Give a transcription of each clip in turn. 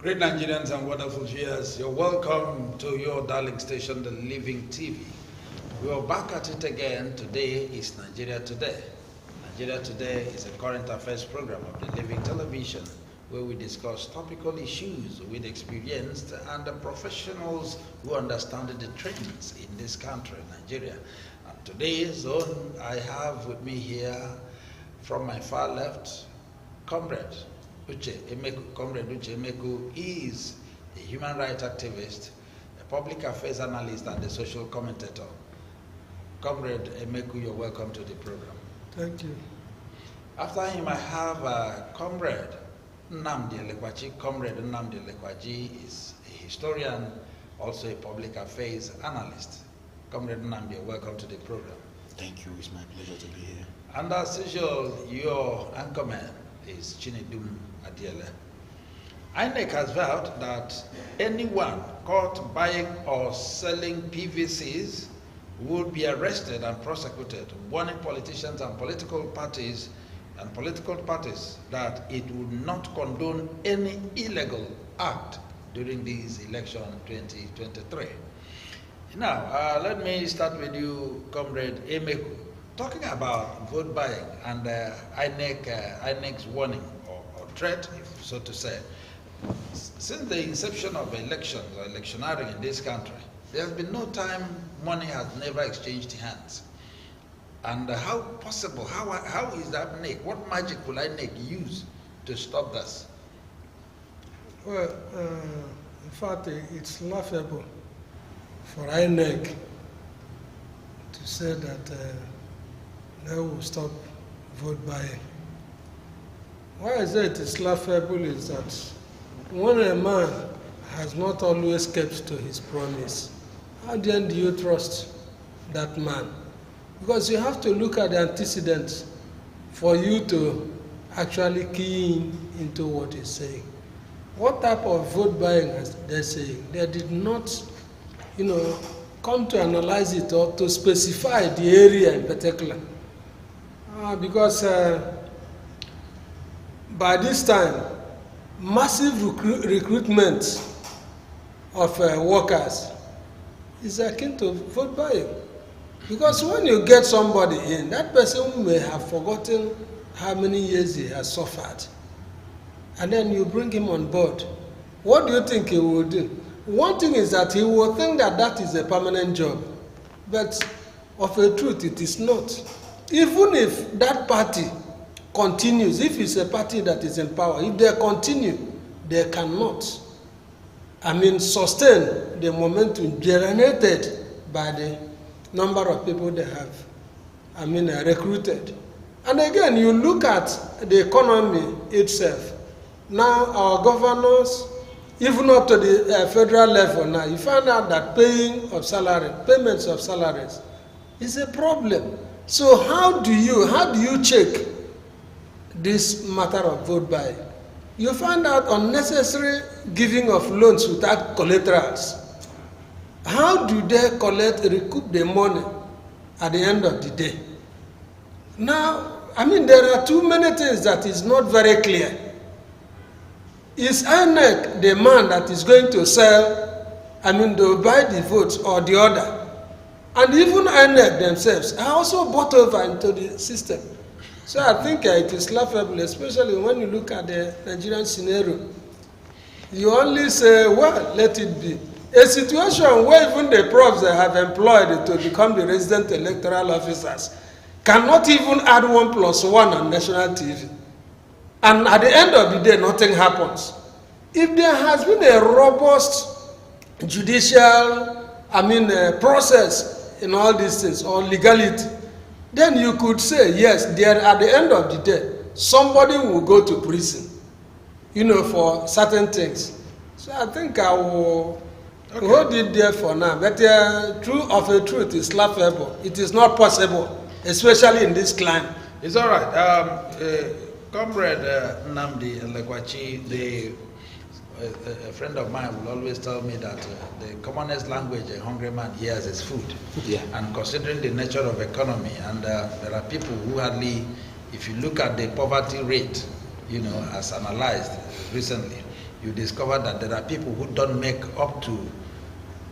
Great Nigerians and wonderful viewers, you're welcome to your darling station, The Living TV. We are back at it again. Today is Nigeria Today. Nigeria Today is a current affairs program of The Living Television where we discuss topical issues with experienced and professionals who understand the trends in this country, Nigeria. And today's zone, I have with me here from my far left, Comrade Uche Emeku. Comrade Uche Emeku is a human rights activist, a public affairs analyst, and a social commentator. Comrade Emeku, you're welcome to the program. Thank you. After him, I have Comrade Nnamdi Elekwachi. Comrade Nnamdi Elekwachi is a historian, also a public affairs analyst. Comrade Nnamdi, welcome to the program. Thank you. It's my pleasure to be here. And as usual, your anchorman is Chinedum Adiele. INEC has vowed that anyone caught buying or selling PVCs will be arrested and prosecuted, warning politicians and political parties that it would not condone any illegal act during this election 2023. Now, let me start with you, Comrade Emeku. Talking about vote buying and INEC's warning or threat, if so to say, since the inception of elections or electioneering in this country, there has been no time money has never exchanged hands. And how possible, how is that INEC? What magic will INEC use to stop this? Well, in fact, it's laughable for INEC to say that they will stop vote buying. Why I say it is laughable is that when a man has not always kept to his promise, how then do you trust that man? Because you have to look at the antecedents for you to actually key into what he's saying. What type of vote buying is they saying? They did not, come to analyze it or to specify the area in particular. Because by this time, massive recruitment of workers is akin to vote buying. Because when you get somebody in, that person may have forgotten how many years he has suffered. And then you bring him on board. What do you think he will do? One thing is that he will think that that is a permanent job. But of a truth, it is not. Even if that party continues, if it's a party that is in power, if they continue, they cannot, sustain the momentum generated by the number of people they have, recruited. And again, you look at the economy itself. Now, our governors, even up to the federal level now, you find out that payments of salaries is a problem. So how do you check this matter of vote buying? You find out unnecessary giving of loans without collaterals. How do they recoup the money at the end of the day? Now, there are too many things that is not very clear. Is INEC the man that is going to sell, to buy the votes or the other? And even INEC themselves are also bought over into the system. So I think it is laughable, especially when you look at the Nigerian scenario. You only say, well, let it be. A situation where even the profs they have employed to become the resident electoral officers cannot even add 1 + 1 on national TV. And at the end of the day, nothing happens. If there has been a robust judicial, process in all these things, or legality, then you could say, yes, there at the end of the day, somebody will go to prison, for certain things. So I think I will hold it there for now. But the truth is laughable. It is not possible, especially in this climate. It's all right. Comrade Nnamdi Elekwachi, a friend of mine will always tell me that the commonest language a hungry man hears is food. Yeah. And considering the nature of economy, and there are people who hardly, if you look at the poverty rate, as analyzed recently, you discover that there are people who don't make up to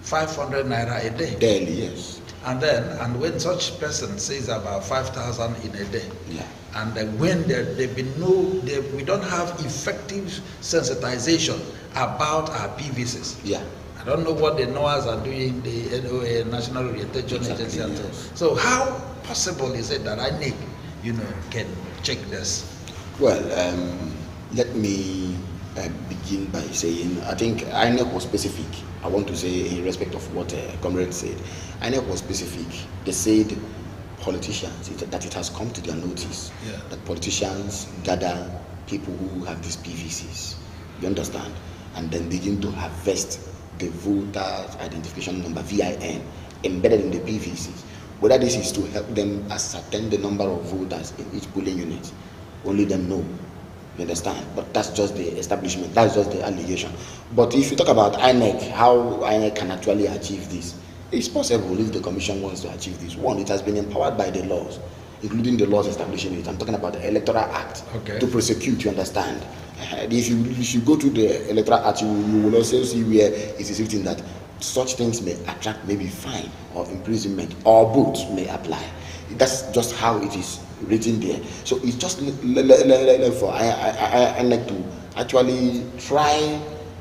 500 naira a day. Daily, yes. And when such person says about 5,000 in a day, Yeah. and when we don't have effective sensitization about our PVCs. Yeah. I don't know what the NOAAs are doing, the NOA, National Orientation Agency. Yes. So how possible is it that INEC, can check this? Well, let me begin by saying, I think INEC was specific. I want to say, in respect of what Comrade said, INEC was specific. They said politicians, that it has come to their notice that politicians gather people who have these PVCs. You understand? And then begin to harvest the voter identification number, VIN, embedded in the PVCs. Whether this is to help them ascertain the number of voters in each polling unit, only them know. You understand? But that's just the establishment, that's just the allegation. But if you talk about INEC, how INEC can actually achieve this, it's possible if the commission wants to achieve this. One, it has been empowered by the laws, including the laws establishing it. I'm talking about the Electoral Act, to prosecute, you understand? If you go to the Electoral Act, you will also see where it is written that such things may attract maybe fine or imprisonment, or both may apply. That's just how it is written there. So it's just for INEC to actually try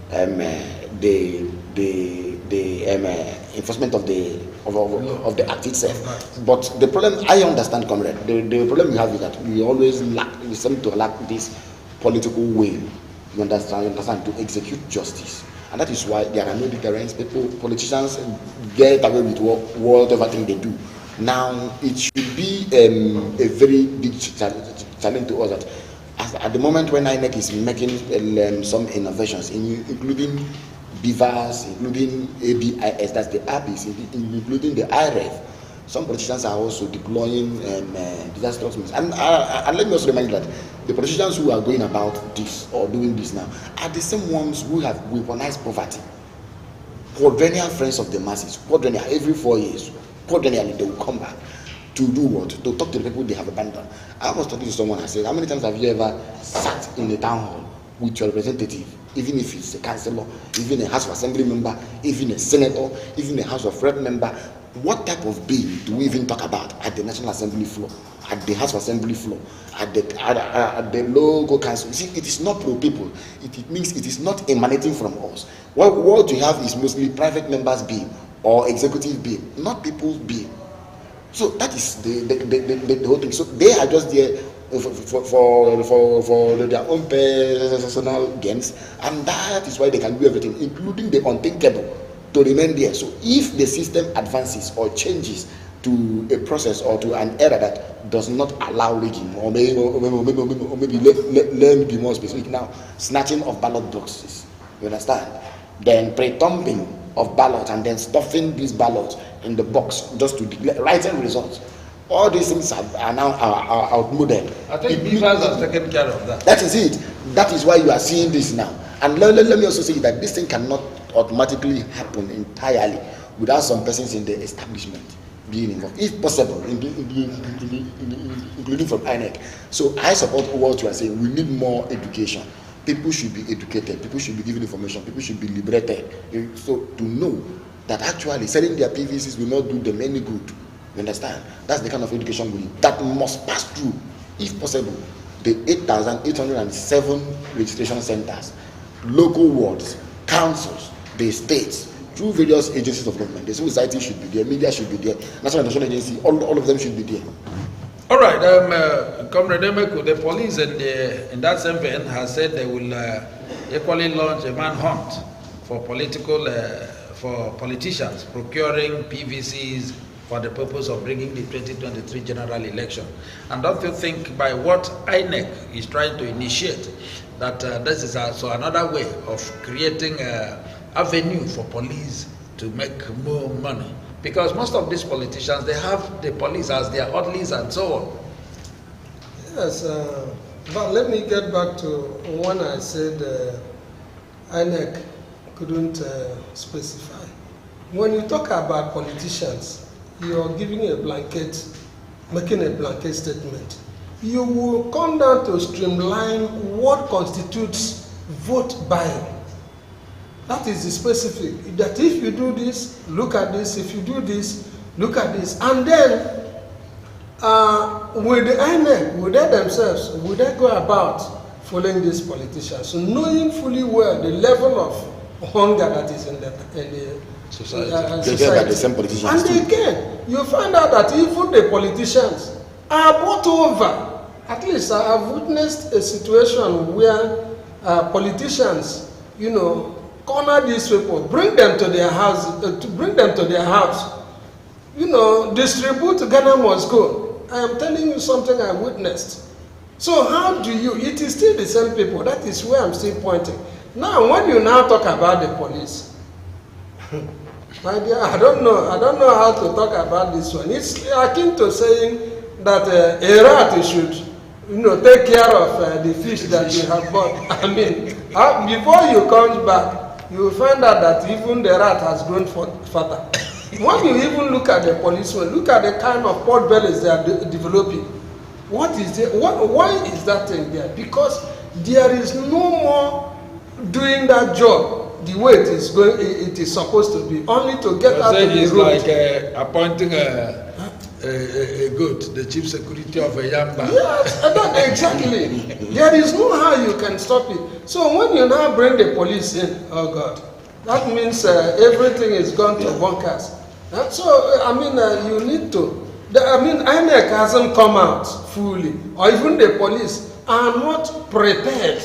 the enforcement of the act itself. But the problem, I understand, comrade, the problem we have is that we seem to lack this political will, you understand, to execute justice. And that is why there are no deterrents. Politicians get away with whatever thing they do. Now, it should be a very big challenge to us that at the moment when INEC is making some innovations, including BVAS, including ABIS, that's the ABIS, including the IREF, some politicians are also deploying disastrous means. And let me also remind you that the politicians who are going about this or doing this now are the same ones who have weaponized poverty. Quadrennial friends of the masses, quadrennial, every 4 years, quadrennially they will come back to do what? To talk to the people they have abandoned. I was talking to someone, I said, how many times have you ever sat in a town hall with your representative, even if it's a councillor, even a House of Assembly member, even a senator, even a House of Rep member? What type of bill do we even talk about at the National Assembly floor, at the House of Assembly floor, at the local council? You see, it is not pro people. It means it is not emanating from us. What you have is mostly private members' bill or executive bill, not people's bill. So that is the whole thing. So they are just there for their own personal gains, and that is why they can do everything, including the unthinkable, to remain there. So if the system advances or changes to a process or to an era that does not allow rigging, or maybe let me be more specific now, snatching of ballot boxes, you understand? Then pre-thumbing of ballots and then stuffing these ballots in the box just to declare writing results. All these things are now outmoded. I think BVAS has taken care of that. That is it. That is why you are seeing this now. And let me also say that this thing cannot automatically happen entirely without some persons in the establishment being involved, if possible, including from INEC. So I support what you are saying. We need more education. People should be educated. People should be given information. People should be liberated. So to know that actually selling their PVCs will not do them any good. You understand? That's the kind of education we need. That must pass through, if possible, the 8,807 registration centers, local wards, councils, the states, through various agencies of government. The civil society should be there, media should be there, National National Agency, all of them should be there. All right, Comrade Emeku, the police in that same vein has said they will equally launch a manhunt for politicians procuring PVCs for the purpose of bringing the 2023 general election. And don't you think by what INEC is trying to initiate that this is also another way of creating an avenue for police to make more money? Because most of these politicians, they have the police as their orderlies and so on. Yes, but let me get back to when I said INEC couldn't specify. When you talk about politicians, you are giving a blanket, making a blanket statement. You will come down to streamline what constitutes vote buying. That is the specific. That if you do this, look at this. If you do this, look at this. And then, with the INEC, would they themselves, would they go about following these politicians, knowing fully well the level of hunger that is in the society. The same politicians and again, you find out that even the politicians are bought over. At least I have witnessed a situation where politicians, you know, corner these people, bring them to their house, you know, distribute Ghana must go. I am telling you something I witnessed. So how do you, it is still the same people, that is where I'm still pointing. Now, when you now talk about the police, my dear, I don't know how to talk about this one. It's akin to saying that a rat should, you know, take care of the fish that you have bought. I mean, before you come back, you will find out that even the rat has grown fatter. When you even look at the policemen, look at the kind of pot bellies they are developing. What is it? Why is that thing there? Because there is no more doing that job the way it is supposed to be, only to get out of the road. It's like appointing a goat, the chief security of a yamba. Yes, exactly. There is no how you can stop it. So when you now bring the police in, oh God, that means everything is gone to bunkers. And so, I mean, you need to. INEC hasn't come out fully, or even the police are not prepared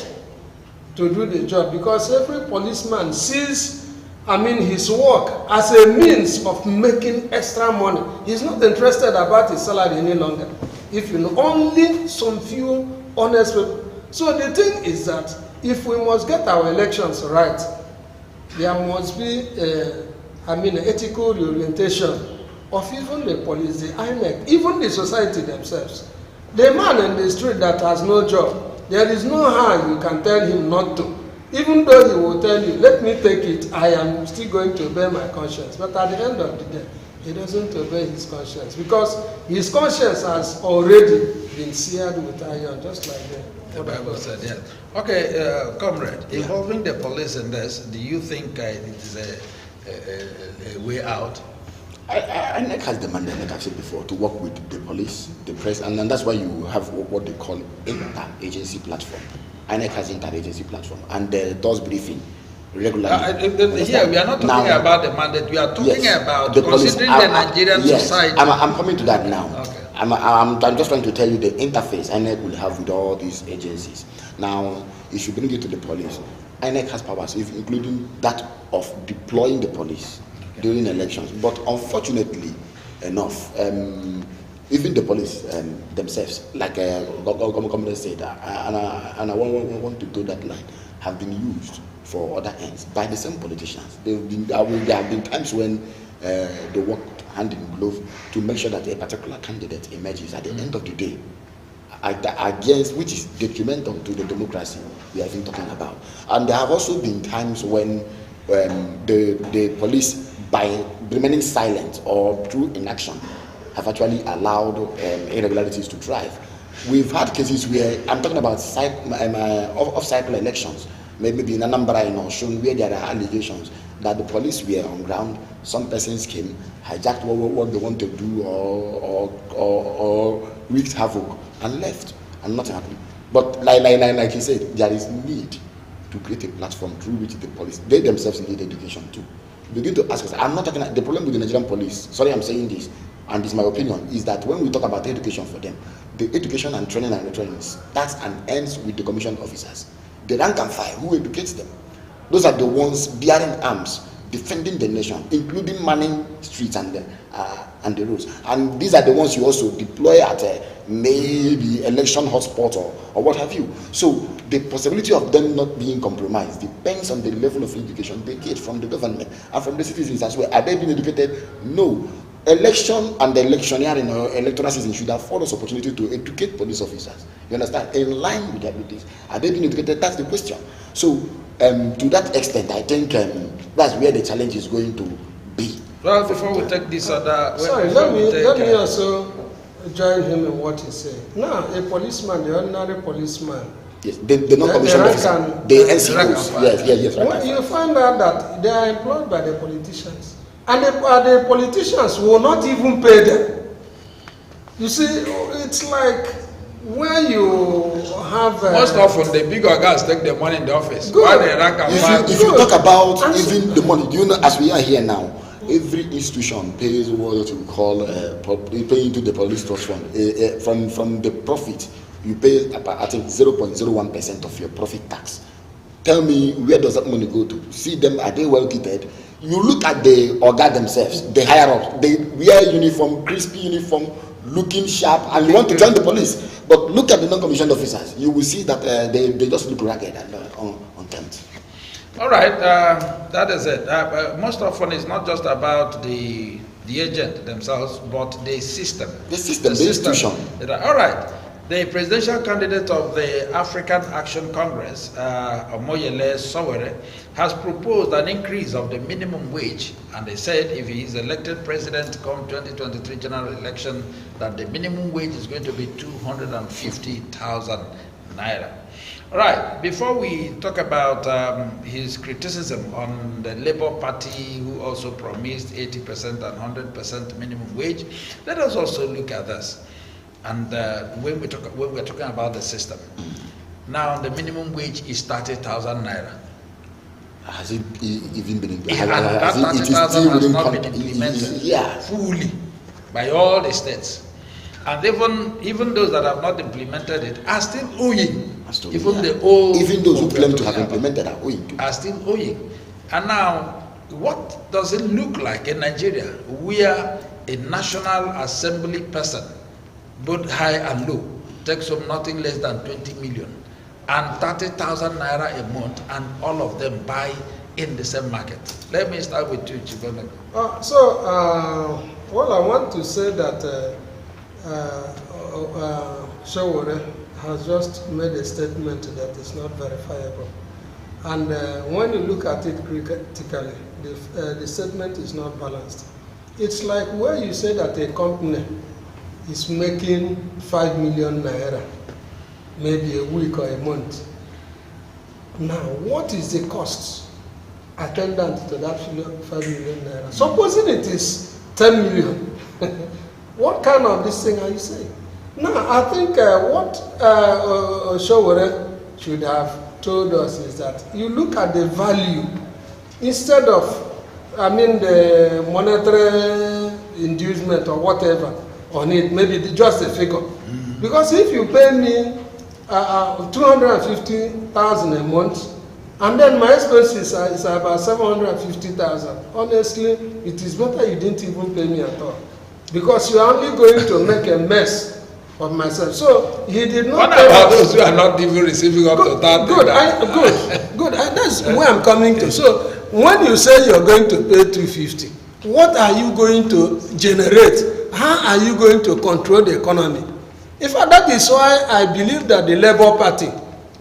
to do the job, because every policeman sees, his work as a means of making extra money. He's not interested about his salary any longer. If you know, only some few honest people. So the thing is that if we must get our elections right, there must be an ethical reorientation of even the police, the INEC, even the society themselves. The man in the street that has no job, there is no how you can tell him not to. Even though he will tell you, let me take it, I am still going to obey my conscience. But at the end of the day, he doesn't obey his conscience, because his conscience has already been seared with iron, just like the Bible said, yeah. Okay, comrade, involving the police in this, do you think it is a way out? INEC has the mandate, like I've said before, to work with the police, the press, and that's why you have what they call inter-agency platform. INEC has inter-agency platform, and does briefing regularly. Here, we are not talking about the mandate. We are talking about the considering the Nigerian society. I'm coming to that now. Okay. I'm just trying to tell you the interface INEC will have with all these agencies. Now, if you bring it to the police, INEC has powers, including that of deploying the police during elections. But unfortunately enough, even the police themselves, like Governor said, and I want to do that line, have been used for other ends by the same politicians. There have been times when they worked hand in glove to make sure that a particular candidate emerges at the end of the day, against, which is detrimental to the democracy we have been talking about. And there have also been times when the police, by remaining silent or through inaction, have actually allowed irregularities to thrive. We've had cases where, I'm talking about off-cycle elections, maybe in Anambra in Osun, where there are allegations that the police were on ground, some persons came, hijacked what they want to do, or wreaked havoc and left, and nothing happened. But like he said, there is need to create a platform through which the police, they themselves need education too. Begin to ask us, I'm not talking, the problem with the Nigerian police, sorry I'm saying this, and this is my opinion, is that when we talk about education for them, the education and training and retraining starts and ends with the commissioned officers. The rank and file, who educates them? Those are the ones bearing arms, defending the nation, including manning streets and the roads. And these are the ones you also deploy at maybe election hotspot or what have you. So the possibility of them not being compromised depends on the level of education they get from the government and from the citizens as well. Are they being educated? No. Election and the electioneering or electoral season should afford us opportunity to educate police officers. You understand? In line with their duties. Are they being educated? That's the question. So to that extent, I think that's where the challenge is going to be. Well, before we take this other... Sorry, let me also join him in what he said. Now, a policeman, the ordinary policeman, Yes, the non-commissioned officer, the NCOs. Yes. Well, you find out that they are employed by the politicians, and the politicians will not even pay them. You see, it's like when you have most often the big guys take the money in the office. Good. While the rank and file. If you talk about even the money, do you know, as we are here now, every institution pays what we call pay into the police trust fund. From the profit, you pay about, I think, 0.01% of your profit tax. Tell me, where does that money go to? See them, are they well kitted? You look at the orga themselves, the higher ups, they wear uniform, crispy uniform, looking sharp, and you want to join the police. But look at the non-commissioned officers, you will see that they just look ragged and unkempt. All right, that is it. Most often it's not just about the agent themselves, but the system. The institution. All right. The presidential candidate of the African Action Congress, Omoyele Sowore, has proposed an increase of the minimum wage, and they said if he is elected president come 2023 general election, that the minimum wage is going to be 250,000 naira. All right, before we talk about his criticism on the Labour Party, who also promised 80% and 100% minimum wage, let us also look at this. And when we're talking about the system, now the minimum wage is 30,000 naira. Has it even been implemented? That 30,000 has not been implemented fully by all the states. And even those that have not implemented it are still owing. Even those who claim to have implemented are owing too. Are still owing. And now, what does it look like in Nigeria, where a National Assembly person, both high and low, takes home nothing less than 20 million and 30,000 naira a month, and all of them buy in the same market? Let me start with you, Chibonego. Well, I want to say that Sowore has just made a statement that is not verifiable. And when you look at it critically, the statement is not balanced. It's like where you say that a company is making 5 million naira, maybe a week or a month. Now, what is the cost attendant to that 5 million naira? Supposing it is 10 million, what kind of this thing are you saying? Now, I think what Sowore should have told us is that you look at the value instead of, the monetary inducement or whatever on it, maybe just a figure. Because if you pay me 250,000 a month, and then my expenses is about 750,000, honestly, it is better you didn't even pay me at all. Because you are only going to make a mess of myself. So he did not. What about those who are not even receiving up to that? Good. That's where I'm coming to. So when you say you're going to pay 250, what are you going to generate? How are you going to control the economy? In fact, that is why I believe that the Labour Party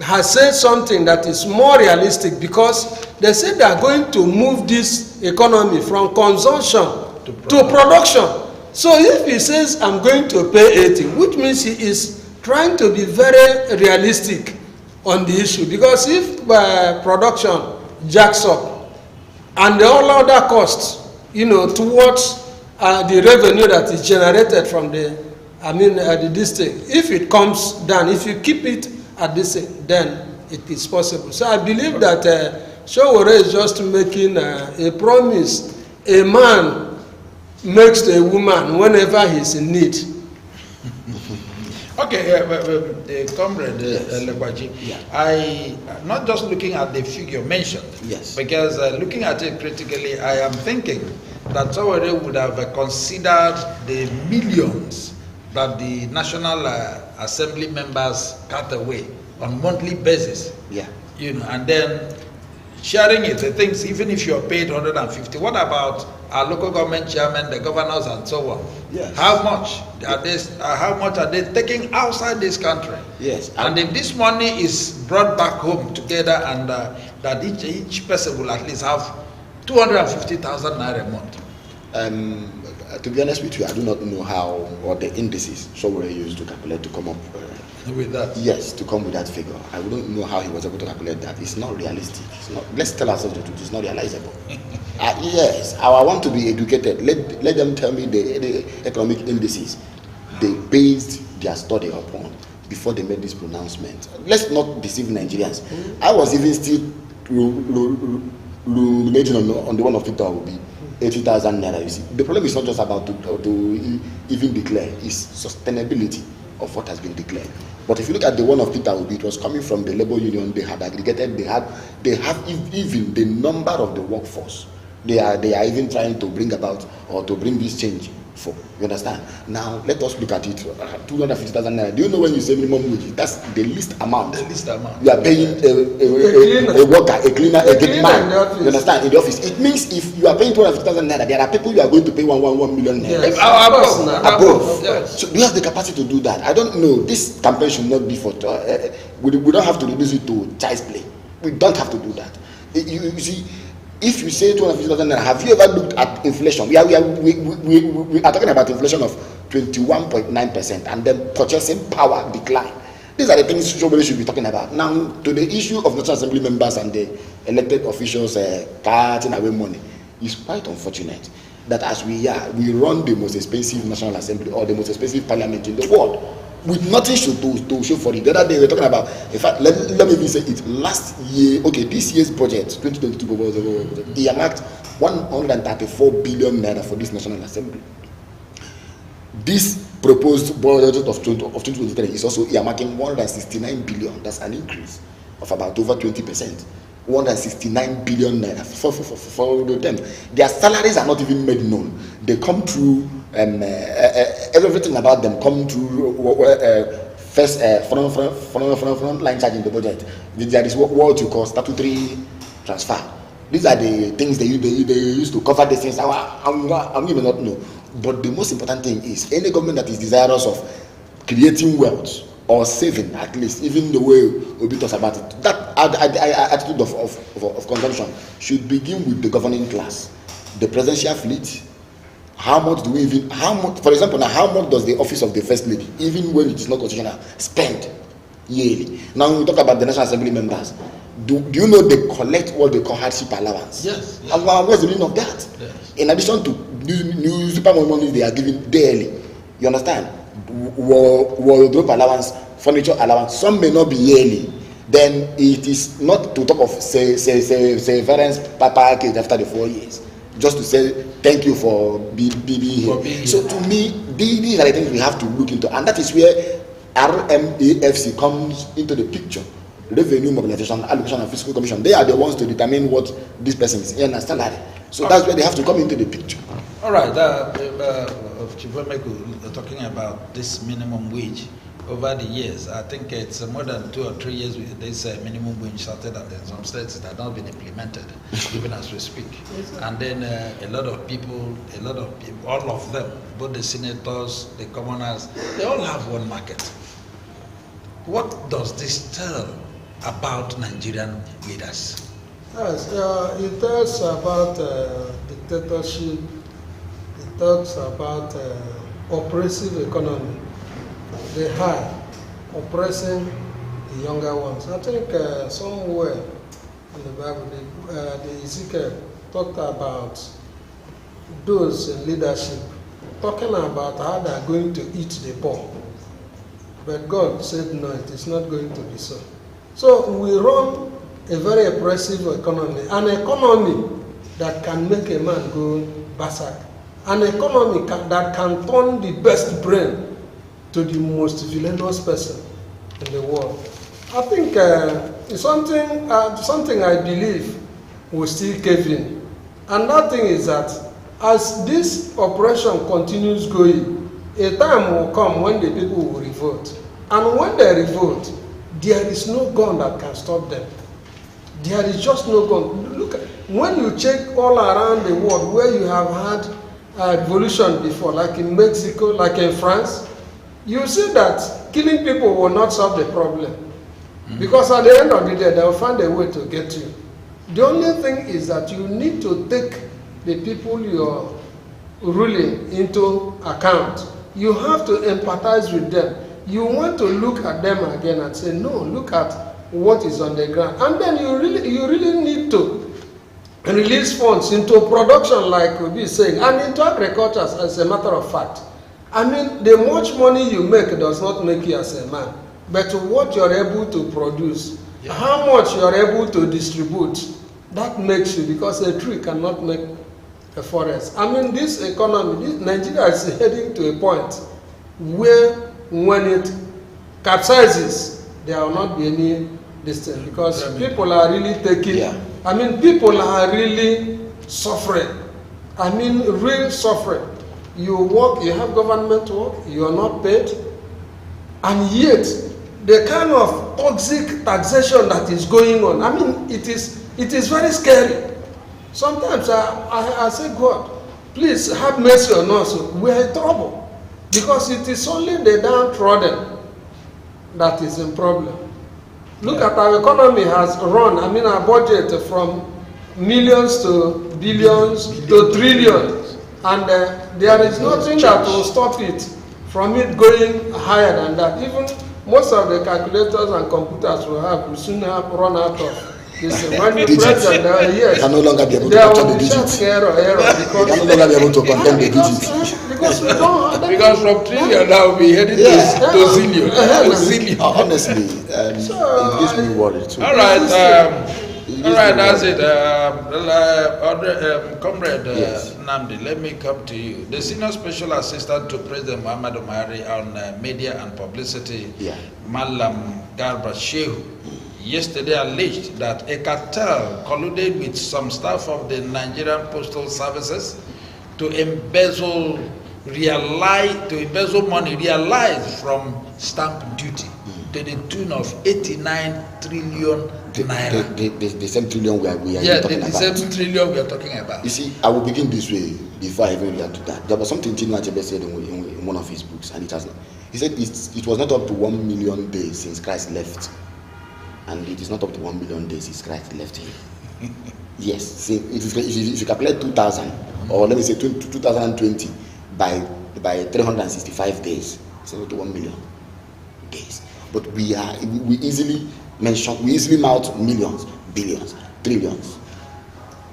has said something that is more realistic, because they said they are going to move this economy from consumption to production. So if he says, I'm going to pay 80, which means he is trying to be very realistic on the issue. Because if production jacks up and all other costs, towards the revenue that is generated from the district, if it comes down, if you keep it at this, then it is possible. So I believe that Sowore is just making a promise. A man makes a woman whenever he's in need. Okay, Comrade Lekwaji, I not just looking at the figure mentioned, because looking at it critically, I am thinking that Sowore would have considered the millions that the National Assembly members cut away on monthly basis. And then sharing it, the things, even if you're paid 150, what about our local government chairman, the governors, and so on? How much are they taking outside this country? And if this money is brought back home together, and that each person will at least have 250,000 naira a month. To be honest with you, I do not know how, or the indices Sowore used to calculate to come up with that. Yes, to come with that figure. I wouldn't know how he was able to calculate that. It's not realistic. It's not. Let's tell ourselves the truth. It's not realizable. Yes, I want to be educated. Let them tell me the economic indices they based their study upon before they made this pronouncement. Let's not deceive Nigerians. I was even still ruminating on the one of Peter will be 80,000 naira. You see, the problem is not just about to even declare; it's sustainability of what has been declared. But if you look at the one of Peter Obi, it was coming from the labor union. They had aggregated. They have even the number of the workforce. They are even trying to bring about or to bring this change for. You understand? Now let us look at it. 250,000 naira. Do you know when you say minimum wage? That's the least amount. The least amount. You are paying a worker, a cleaner, a gate man. You understand? In the office, it means if you are paying 250,000 naira, there are people you are going to pay 1 million naira. Yes. Above. Yes. So do you have the capacity to do that? I don't know. This campaign should not be for. We don't have to reduce it to child's play. We don't have to do that. You see. If you say 250,000 naira, have you ever looked at inflation? We are talking about inflation of 21.9% and then purchasing power decline. These are the things somebody should be talking about. Now, to the issue of National Assembly members and the elected officials cutting away money, it's quite unfortunate that as we run the most expensive National Assembly or the most expensive parliament in the world with nothing to show for it. The other day we were talking about, in fact, let me even say it, last year, okay, this year's budget, 2022, they earmarked 134 billion naira for this National Assembly. This proposed budget of 2023 is also earmarking 169 billion. That's an increase of about over 20%. 169 billion naira for them. Their salaries are not even made known. They come through, everything about them come through first front line charge in the budget. There is what you call statutory transfer. These are the things they use to cover the things. I'm even not know. But the most important thing is any government that is desirous of creating wealth or saving, at least, even the way Obi talks about it, that attitude of consumption should begin with the governing class, the presidential fleet. How much do we even, for example, now how much does the office of the first lady, even when it is not constitutional, spend yearly? Now we talk about the National Assembly members. Do you know they collect what they call hardship allowance? Yes. And what's the meaning of that? Yes. In addition to newspaper money they are giving daily, you understand? Wardrobe allowance, furniture allowance, some may not be yearly. Then it is not to talk of severance package after the 4 years, just to say thank you for being here. So to me, these are the things we have to look into, and that is where RMAFC comes into the picture. Revenue Mobilization, Allocation and Fiscal Commission. They are the ones to determine what this person is earning as salary. So that's where they have to come into the picture. All right, Chief Emeku, talking about this minimum wage over the years. I think it's more than 2 or 3 years this minimum wage started, and in some states it has not been implemented, even as we speak. And then a lot of people, all of them, both the senators, the commoners, they all have one market. What does this tell about Nigerian leaders? Yes, it tells about dictatorship. It talks about oppressive economy, the high oppressing the younger ones. I think somewhere in the Bible, the Ezekiel talked about those in leadership, talking about how they are going to eat the poor. But God said, no, it is not going to be so. So we run a very oppressive economy, an economy that can make a man go berserk, an economy that can turn the best brain to the most villainous person in the world. I think it's something I believe will still cave in. And that thing is that as this operation continues going, a time will come when the people will revolt. And when they revolt, there is no gun that can stop them. There is just no gun. Look, when you check all around the world where you have had revolution before, like in Mexico, like in France, you see that killing people will not solve the problem. Because at the end of the day, they will find a way to get you. The only thing is that you need to take the people you're ruling into account. You have to empathize with them. you want to look at them again and say, no, look at what is on the ground. And then you really need to release funds into production, like we'll be saying, and into agriculture as a matter of fact. I mean, the much money you make does not make you as a man, but what you're able to produce, how much you're able to distribute, that makes you, because a tree cannot make a forest. I mean, this economy, Nigeria is heading to a point where when it capsizes, there will not be any distance, because people are really taking, I mean, people are really suffering. I mean, real suffering. You work, you have government work, you are not paid, and yet the kind of toxic taxation that is going on, I mean, it is very scary. Sometimes I say, God, please have mercy on us. We are in trouble, because it is only the downtrodden that is in problem. Look at our economy has run, I mean, our budget from millions to billions to trillions, and there is nothing that will stop it from it going higher than that. Even most of the calculators and computers will soon have run out of this. When you press them, yes, can no longer be able to capture the digits. Error, because can no longer be able to contain the digits. Because we don't. Because from trillion now we headed to zillion. Honestly, it gives me worry too. All right, that's it. Comrade Nnamdi, let me come to you. The Senior Special Assistant to President Muhammadu Buhari on Media and Publicity, Malam Garba Shehu, yesterday alleged that a cartel colluded with some staff of the Nigerian Postal Services to embezzle money realized from stamp duty to the tune of 89 trillion naira. The same trillion we are talking about. The same trillion we are talking about. You see, I will begin this way before I even react to that. There was something Chinua Achebe said in one of his books, and it has not. He said it was not up to 1 million days since Christ left, and it is not up to 1 million days since Christ left here. Yes, see, if you calculate 2000, or let me say 2020 by 365 days, it's not to 1 million days. But we easily mount millions, billions, trillions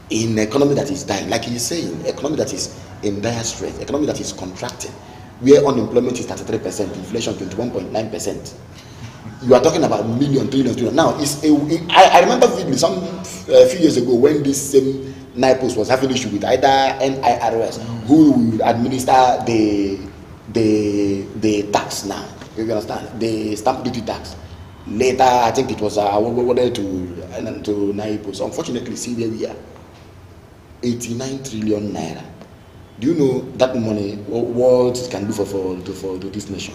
in an economy that is dying. Like he's saying, economy that is in dire straits, economy that is contracting, where unemployment is 33%, inflation 21.9%. You are talking about millions, trillions. Now, I remember vividly a few years ago when this same NIPOS was having issue with either NIRS, who would administer the tax now. You understand? The stamp duty tax. Later, I think it was awarded to NIPOS. Unfortunately, see where we are. 89 trillion naira. Do you know that money, what it can do for this nation?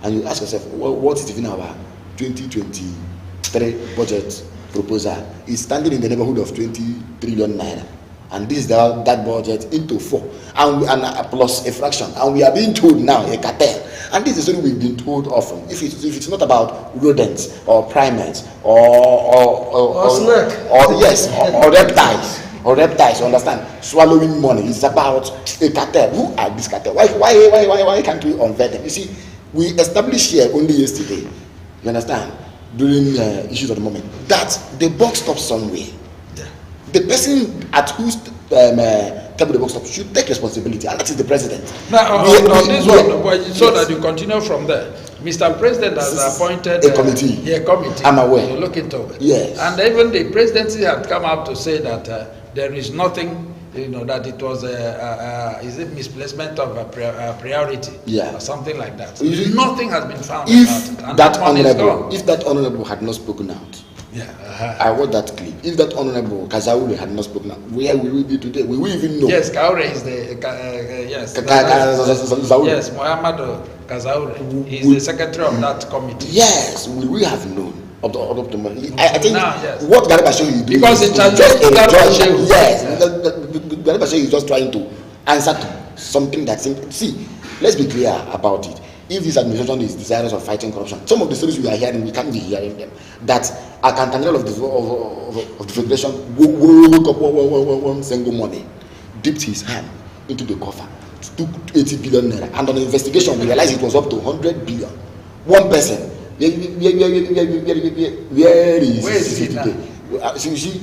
And you ask yourself, what is even our 2023 budget proposal? Is standing in the neighborhood of 20 trillion naira. And this is that budget into 4 and plus a fraction, and we are being told now a cartel. And this is what we've been told often. If it's not about rodents or primates or snake or reptiles, you understand, swallowing money, it's about a cartel. Who are these cartel? Why can't we unveil them? You see, we established here only yesterday, you understand, during issues of the moment, that the buck stops somewhere. The person at whose table the box stop should take responsibility, and that is the president. Now, on this one, so that you continue from there, Mr. President has appointed a committee. A committee. I'm aware. To look into it. Yes. And even the presidency had come out to say that there is nothing, that it was is it misplacement of a priority, or something like that. Nothing has been found about it. If that honorable had not spoken out. I watched that clip. If that honorable Kazaure had not spoken out, where will we be today? We will even know. Yes, Kaure is the yes, Muhammad Kazaure is the secretary of that committee. Yes, we have known up to money. I think what Garba Shehu is doing, because it's just Garba Shehu. Yes, Garba Shehu is just trying to answer to something that's see. Let's be clear about it. If this administration is desirous of fighting corruption, some of the stories we are hearing, we can't be hearing them. That Accountant General of the Federation woke up one single morning, dipped his hand into the coffer, took 80 billion naira, and on the investigation we realized it was up to 100 billion One person. Where is he today? See,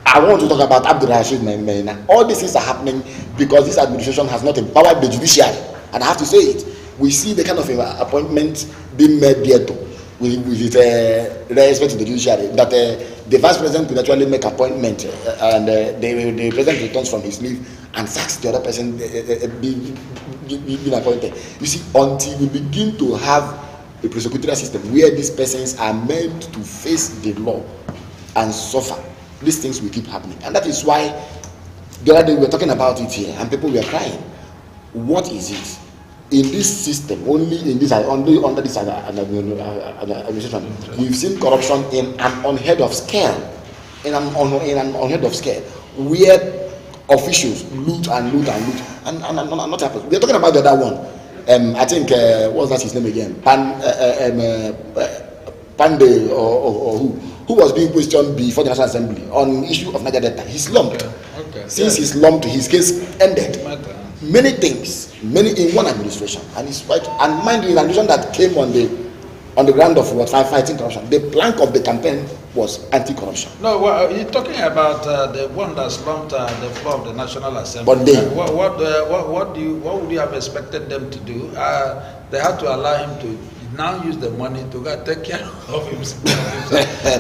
I want to talk about Abdul Rashid Maina. All these things are happening because this administration has not empowered the judiciary. And I have to say it. We see the kind of appointment being made there too, with respect to the judiciary, that the vice president could actually make appointment and the president returns from his leave and sacks the other person being appointed. You see, until we begin to have a prosecutorial system where these persons are meant to face the law and suffer, these things will keep happening. And that is why the other day we were talking about it here and people were crying. What is it? In this system, only under this administration, we've seen corruption in an unheard of scale, where officials loot and not happen. We're talking about the other one. I think what's that his name again? Pande or who was being questioned before the National Assembly on issue of Niger Delta. He's lumped. Okay. Since he's lumped, his case ended. Many things, in one administration, and it's quite. And mind you, an administration that came on the ground of what fighting corruption. The plank of the campaign was anti-corruption. No, well, you're talking about the one that slumped the floor of the National Assembly. But they, what would you have expected them to do? They had to allow him to now use the money to take care of himself.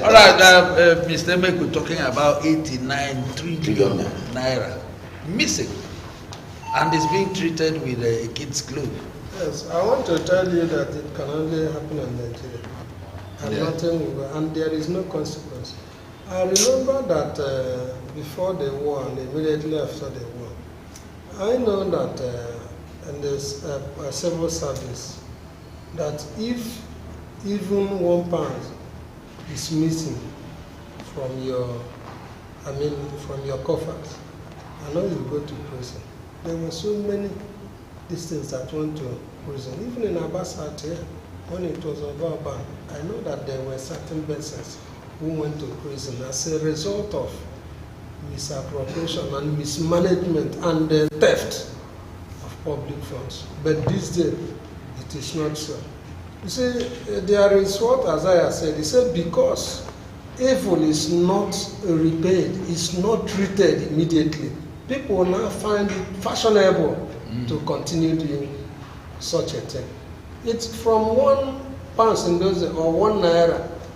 All right, Mr. Meku talking about 89 trillion naira missing, and it's being treated with a kid's glue. Yes, I want to tell you that it can only happen in Nigeria, and nothing will, and there is no consequence. I remember that before the war and immediately after the war, I know that in this civil service, that if even £1 is missing from your coffers, I know you go to prison. There were so many things that went to prison. Even in Abassat here, when it was over, I know that there were certain persons who went to prison as a result of misappropriation and mismanagement and the theft of public funds. But this day, it is not so. You see, there is what Isaiah said. He said, because evil is not repaid, is not treated immediately, people now find it fashionable to continue doing such a thing. It's from £1 in those days, or £1.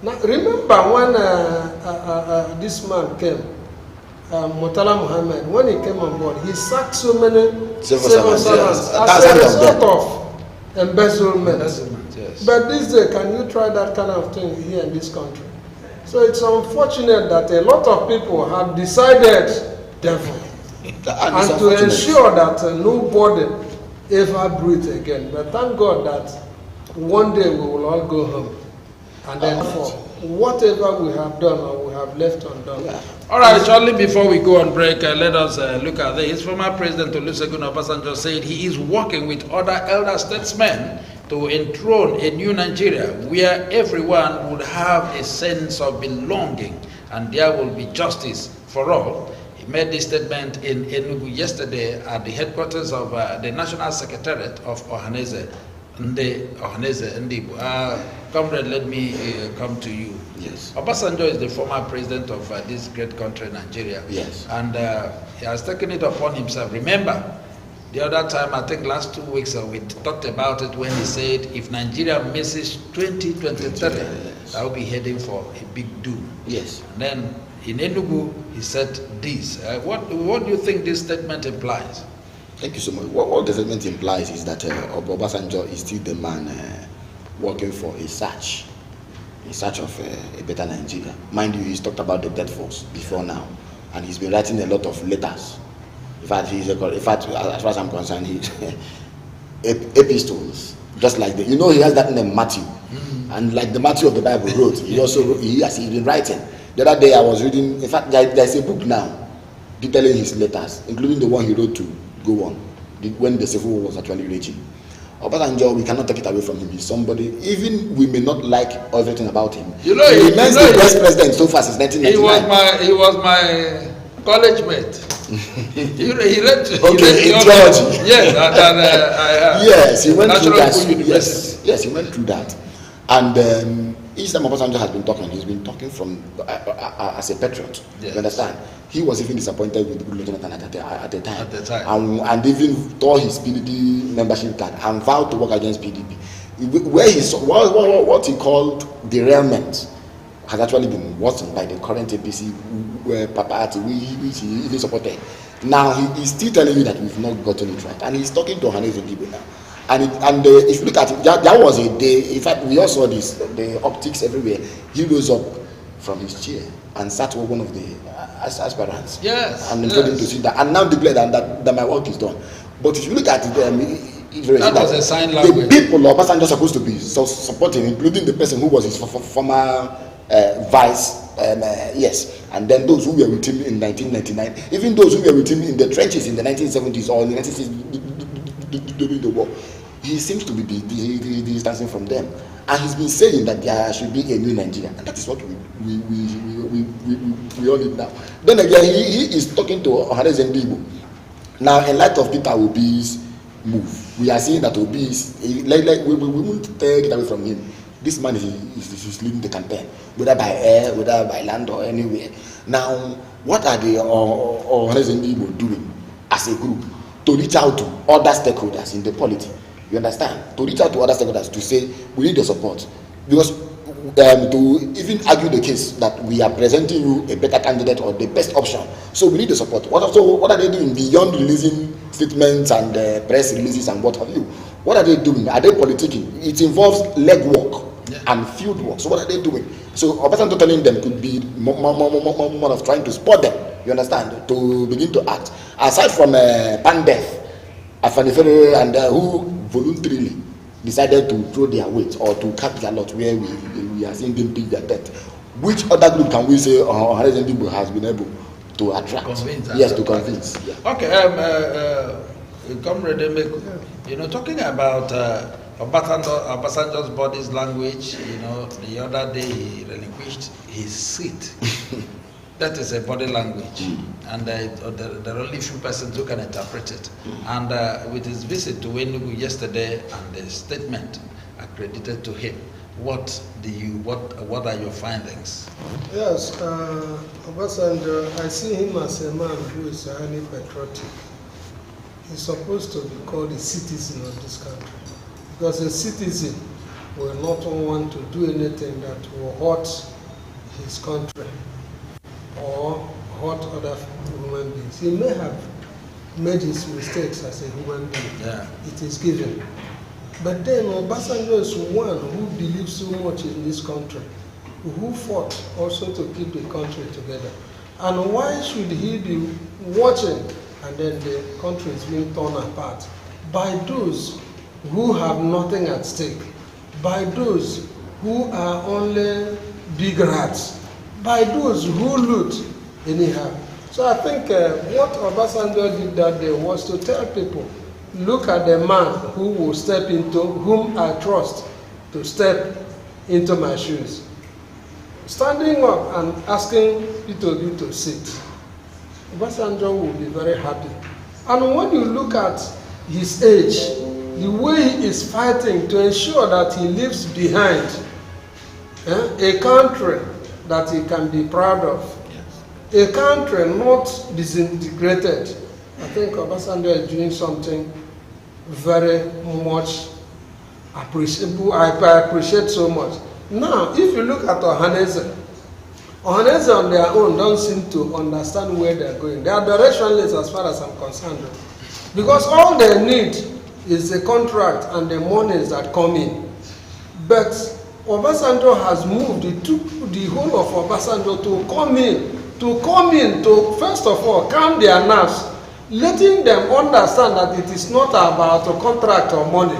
Now, remember when this man came, Murtala Muhammad, when he came on board, he sacked so many civil servants as a result of embezzlement. Yes. But this day, can you try that kind of thing here in this country? So it's unfortunate that a lot of people have decided, therefore, and to ensure that nobody ever breathe again. But thank God that one day we will all go home. And then for whatever we have done or we have left undone. Yeah. All right, shortly before we go on break, let us look at this. Former President Olusegun Obasanjo said he is working with other elder statesmen to enthrone a new Nigeria where everyone would have a sense of belonging and there will be justice for all. He made this statement in Enugu yesterday at the headquarters of the National Secretariat of Ohaneze Ndibo. Comrade, let me come to you. Yes. Obasanjo is the former president of this great country, Nigeria. Yes. And he has taken it upon himself. Remember, the other time, I think last 2 weeks, we talked about it when he said if Nigeria misses 2023, yes, I will be heading for a big doom. Yes. And then in Enugu, he said this. What do you think this statement implies? Thank you so much. What the statement implies is that Obasanjo is still the man working for a search of a better Nigeria. Mind you, he's talked about the death force before now, and he's been writing a lot of letters. In fact, as far as I'm concerned, he's epistles, just like he has that name Matthew, and like the Matthew of the Bible wrote, he's been writing. The other day I was reading. In fact, there's a book now detailing his letters, including the one he wrote to go on when the civil war was actually raging. Obasanjo, we cannot take it away from him. He's somebody, even we may not like everything about him. He remains the best president so far since 1999. He was my college mate. he read theology. Yes, yes, he went through that. Yes, he went through that. And each time Obasanjo has been talking, he's been talking from as a patriot. Yes. You understand? He was even disappointed with Goodluck Jonathan at the time. And even tore his PDP membership card and vowed to work against PDP. Where he saw what he called derailment has actually been worsened by the current APC party, which he even supported. Now he is still telling you that we've not gotten it right, and he's talking to Ohanaeze Ndigbo now. And if you look at it, that was a day. In fact, we all saw this, the optics everywhere. He rose up from his chair and sat with one of the aspirants. Yes. And told him to sit down, and now declared that my work is done. But if you look at it, that was a sign language. The people Obasanjo are supposed to be supporting, including the person who was his former vice, and then those who were with him in 1999, even those who were with him in the trenches in the 1970s or in the 1960s during the war, he seems to be distancing from them, and he's been saying that there should be a new Nigeria, and that is what we all need now. Then again, he is talking to Ohanaeze Ndigbo. Now, in light of Peter Obi's move, we are seeing that Obi is we won't take it away from him. This man is leading the campaign, whether by air, whether by land or anywhere. Now, what are the Ohanaeze Ndigbo doing as a group to reach out to other stakeholders in the polity? You understand? To reach out to other stakeholders to say we need the support, because to even argue the case that we are presenting you a better candidate or the best option, so we need the support. What are they doing beyond releasing statements and press releases and what have you? What are they doing? Are they politicking? It involves legwork and field work. So what are they doing? So Obasanjo telling them could be more of trying to support them. You understand? To begin to act. Aside from Pandef, Afanifere, and who voluntarily decided to throw their weight or to cut their lot where we are seeing them take their debt. Which other group can we say Ohanaeze Ndigbo has been able to attract? To convince. Yeah. Okay, Comrade Emeku, talking about Obasanjo's body's language, the other day he relinquished his seat. That is a body language, and there are only few persons who can interpret it. And with his visit to Enugu yesterday and the statement accredited to him, what are your findings? Yes, Obasanjo, I see him as a man who is highly patriotic. He's supposed to be called a citizen of this country, because a citizen will not want to do anything that will hurt his country or hurt other human beings. He may have made his mistakes as a human being. Yeah. It is given. But then Obasanjo is one who believes so much in this country, who fought also to keep the country together. And why should he be watching and then the country is being torn apart by those who have nothing at stake, by those who are only big rats, by those who loot anyhow? So I think what Obasanjo did that day was to tell people, look at the man who will step into, whom I trust to step into my shoes. Standing up and asking Peter Obi to sit, Obasanjo will be very happy. And when you look at his age, the way he is fighting to ensure that he leaves behind a country that he can be proud of, a country not disintegrated, I think Obasanjo is doing something very much appreciable. I appreciate so much. Now, if you look at Ohanaeze on their own don't seem to understand where they're going. They are directionless as far as I'm concerned. Because all they need is the contract and the monies that come in. But Obasanjo has moved. It took the whole of Obasanjo to come in to first of all calm their nerves, letting them understand that it is not about a contract or money,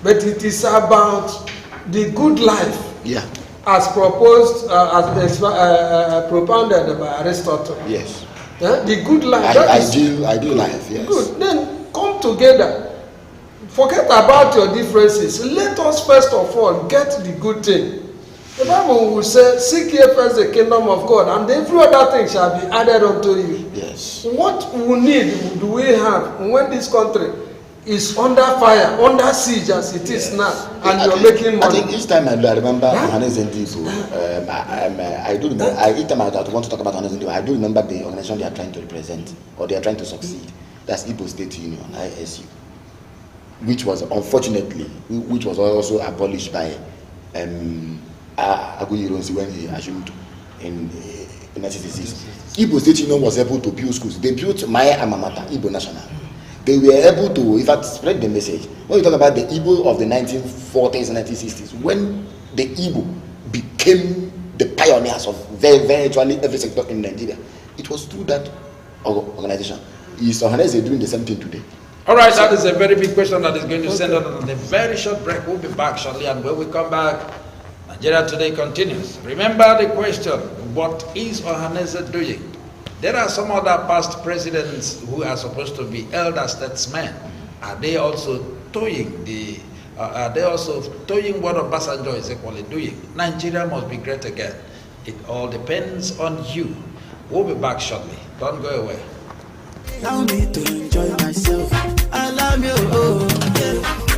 but it is about the good life. Yeah. As proposed, propounded by Aristotle. Yes. The good life. Ideal life, yes. Good. Then come together. Forget about your differences. Let us first of all get the good thing. The Bible will say, seek ye first the kingdom of God, and every other thing shall be added unto you. Yes. What we need, do we have, when this country is under fire, under siege as it is now, and you're making money? I think each time I remember Hannes Ndibo, I do remember, each time I want to talk about Hannes Ndibo, I do remember the organization they are trying to represent, or they are trying to succeed. That's Igbo State Union, ISU, which was unfortunately, which was also abolished by Aguiyi when he assumed in 1966. Igbo State Union was able to build schools. They built my alma mater, Igbo National. They were able to, in fact, spread the message. When you talk about the Igbo of the 1940s and 1960s, when the Igbo became the pioneers of virtually every sector in Nigeria, it was through that organization. Is Ohaneze doing the same thing today? All right, that is a very big question that is going to send us on a very short break. We'll be back shortly, and when we come back, Nigeria Today continues. Remember the question, what is Ohaneze doing? There are some other past presidents who are supposed to be elder statesmen. Are they also toying what Obasanjo is equally doing? Nigeria must be great again. It all depends on you. We'll be back shortly. Don't go away. Allow me to enjoy myself. I love you.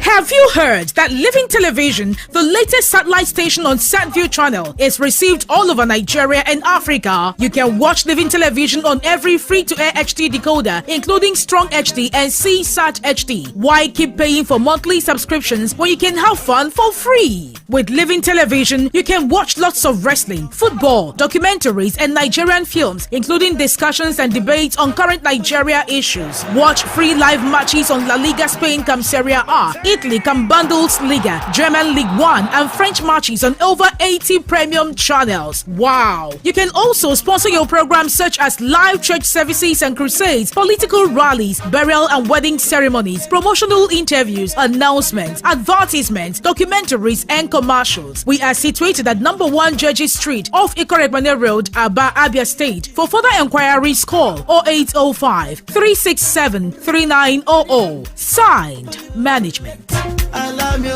Have you heard that Living Television, the latest satellite station on SatView channel, is received all over Nigeria and Africa? You can watch Living Television on every free-to-air HD decoder, including Strong HD and CSAT HD. Why keep paying for monthly subscriptions when you can have fun for free? With Living Television, you can watch lots of wrestling, football, documentaries, and Nigerian films, including discussions and debates on current Nigeria issues. Watch free live matches on La Liga Spain cum Serie A, Italy cum Bundesliga, German League 1, and French matches on over 80 premium channels. Wow! You can also sponsor your programs such as live church services and crusades, political rallies, burial and wedding ceremonies, promotional interviews, announcements, advertisements, documentaries, and commercials. We are situated at number 1 Judges Street off Ikorebane Road, Aba, Abia State. For further enquiries, call 0805 367 3900. Signed, Management. I love you.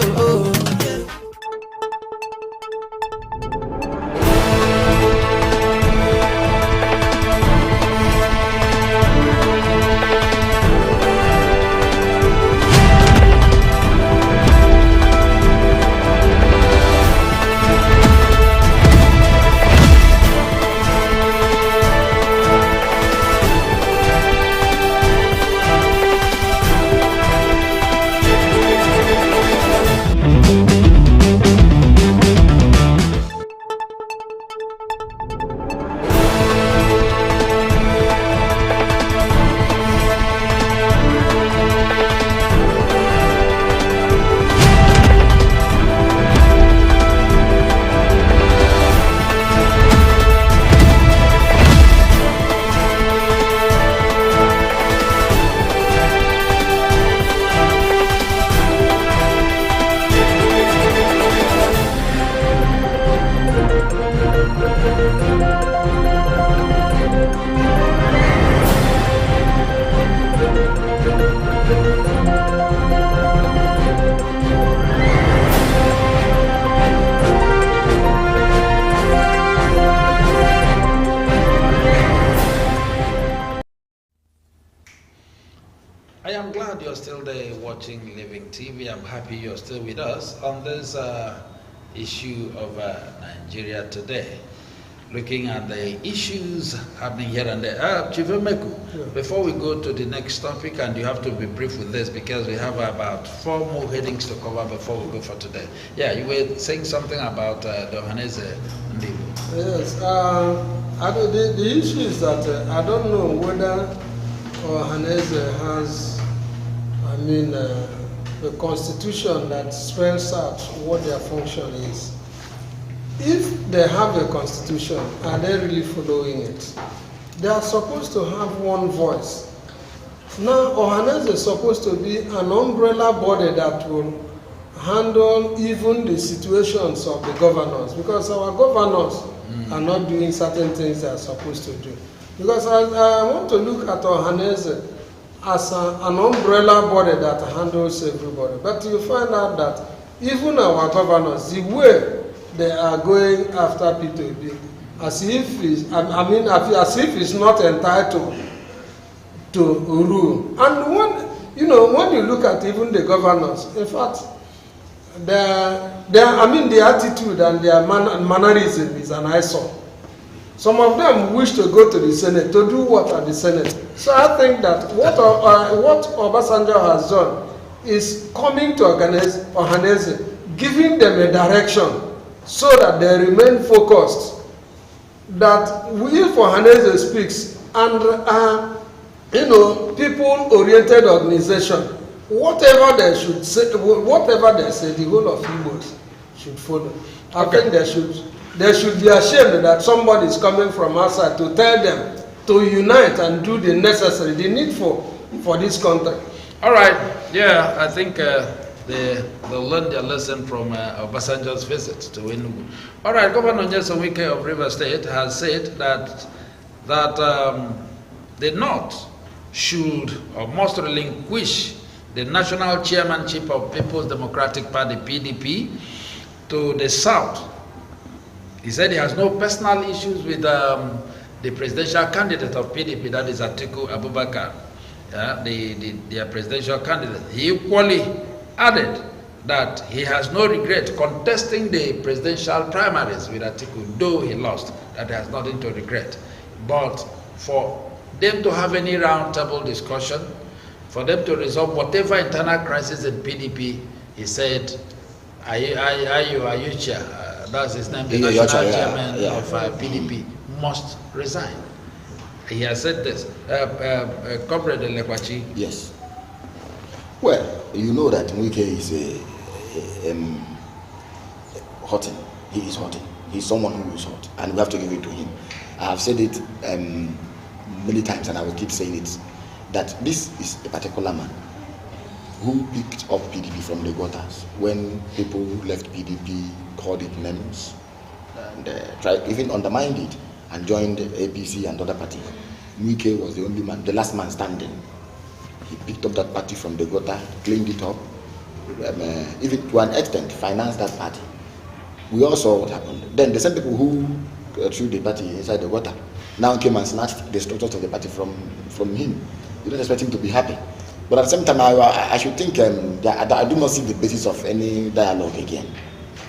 I am glad you're still there watching Living TV. I'm happy you're still with us on this issue of Nigeria Today, looking at the issues happening here and there. Chief Emeku, before we go to the next topic, and you have to be brief with this because we have about 4 more headings to cover before we go for today. Yeah, you were saying something about the Ohaneze Ndibo. Yes, the issue is that I don't know whether Ohaneze has, the constitution that spells out what their function is. If they have a constitution, are they really following it? They are supposed to have one voice. Now, Ohaneze is supposed to be an umbrella body that will handle even the situations of the governors, because our governors are not doing certain things they are supposed to do. Because I want to look at Ohaneze as an umbrella body that handles everybody. But you find out that even our governors, the way they are going after Peter Obi as if he's not entitled to rule. And when you look at even the governors, in fact, the attitude and their mannerism is an eyesore. Some of them wish to go to the Senate to do what at the Senate. So I think that what Obasanjo has done is coming to Ohanese, giving them a direction so that they remain focused. That if Ohanese speaks and people-oriented organization, whatever they should say, whatever they say, the whole of Igbos should follow. I think they should be ashamed that somebody is coming from outside to tell them to unite and do the necessary, the needful for this country. All right. Yeah, I think they'll learn their lesson from Obasanjo's visit to Enugu. All right. Governor Nyesom Wike of Rivers State has said that the North should or must relinquish the national chairmanship of People's Democratic Party (PDP) to the South. He said he has no personal issues with the presidential candidate of PDP, that is Atiku Abubakar, their presidential candidate. He equally added that he has no regret contesting the presidential primaries with Atiku, though he lost, that he has nothing to regret. But for them to have any round table discussion, for them to resolve whatever internal crisis in PDP, he said, Ayucha, that's his name, the national chairman of PDP, must resign. He has said this. Comrade Lekwachi. Yes. Well, you know that Wike is hurting. He is hurting. He's someone who is hot, and we have to give it to him. I have said it many times, and I will keep saying it, that this is a particular man who picked up PDP from the gutters when people left PDP, called it names, and tried even undermined it, and joined APC and other parties. Wike was the only man, the last man standing. He picked up that party from the gutter, cleaned it up, even to an extent financed that party. We all saw what happened. Then the same people who threw the party inside the gutter now came and snatched the structures of the party from him. You don't expect him to be happy. But at the same time, I should think that I do not see the basis of any dialogue again.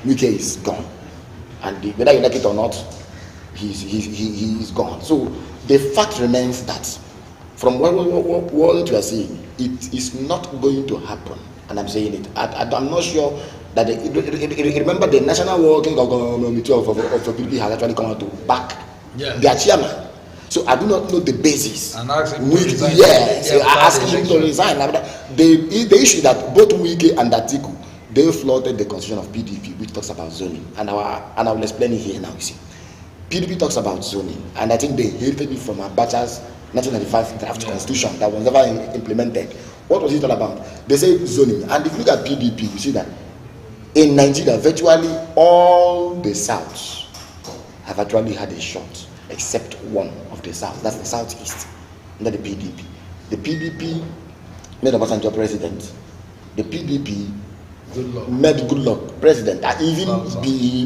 Wike is gone. And whether you like it or not, he's gone. So the fact remains that from what we are seeing, it is not going to happen. And I'm saying it. I'm not sure that remember the National Working Committee of PDP has actually come out to back their chairman. So I do not know the basis. And asking asking him to resign. The issue that both Wike and Atiku, they flouted the constitution of PDP, which talks about zoning. And I will explain it here now. You see, PDP talks about zoning, and I think they hated it from Abacha's 1995 draft constitution that was never implemented. What was it all about? They say zoning, and if you look at PDP, you see that in Nigeria, virtually all the Souths have actually had a shot, except one of the South. That's the Southeast, under the PDP. The PDP made Obasanjo president. The PDP made Goodluck president, even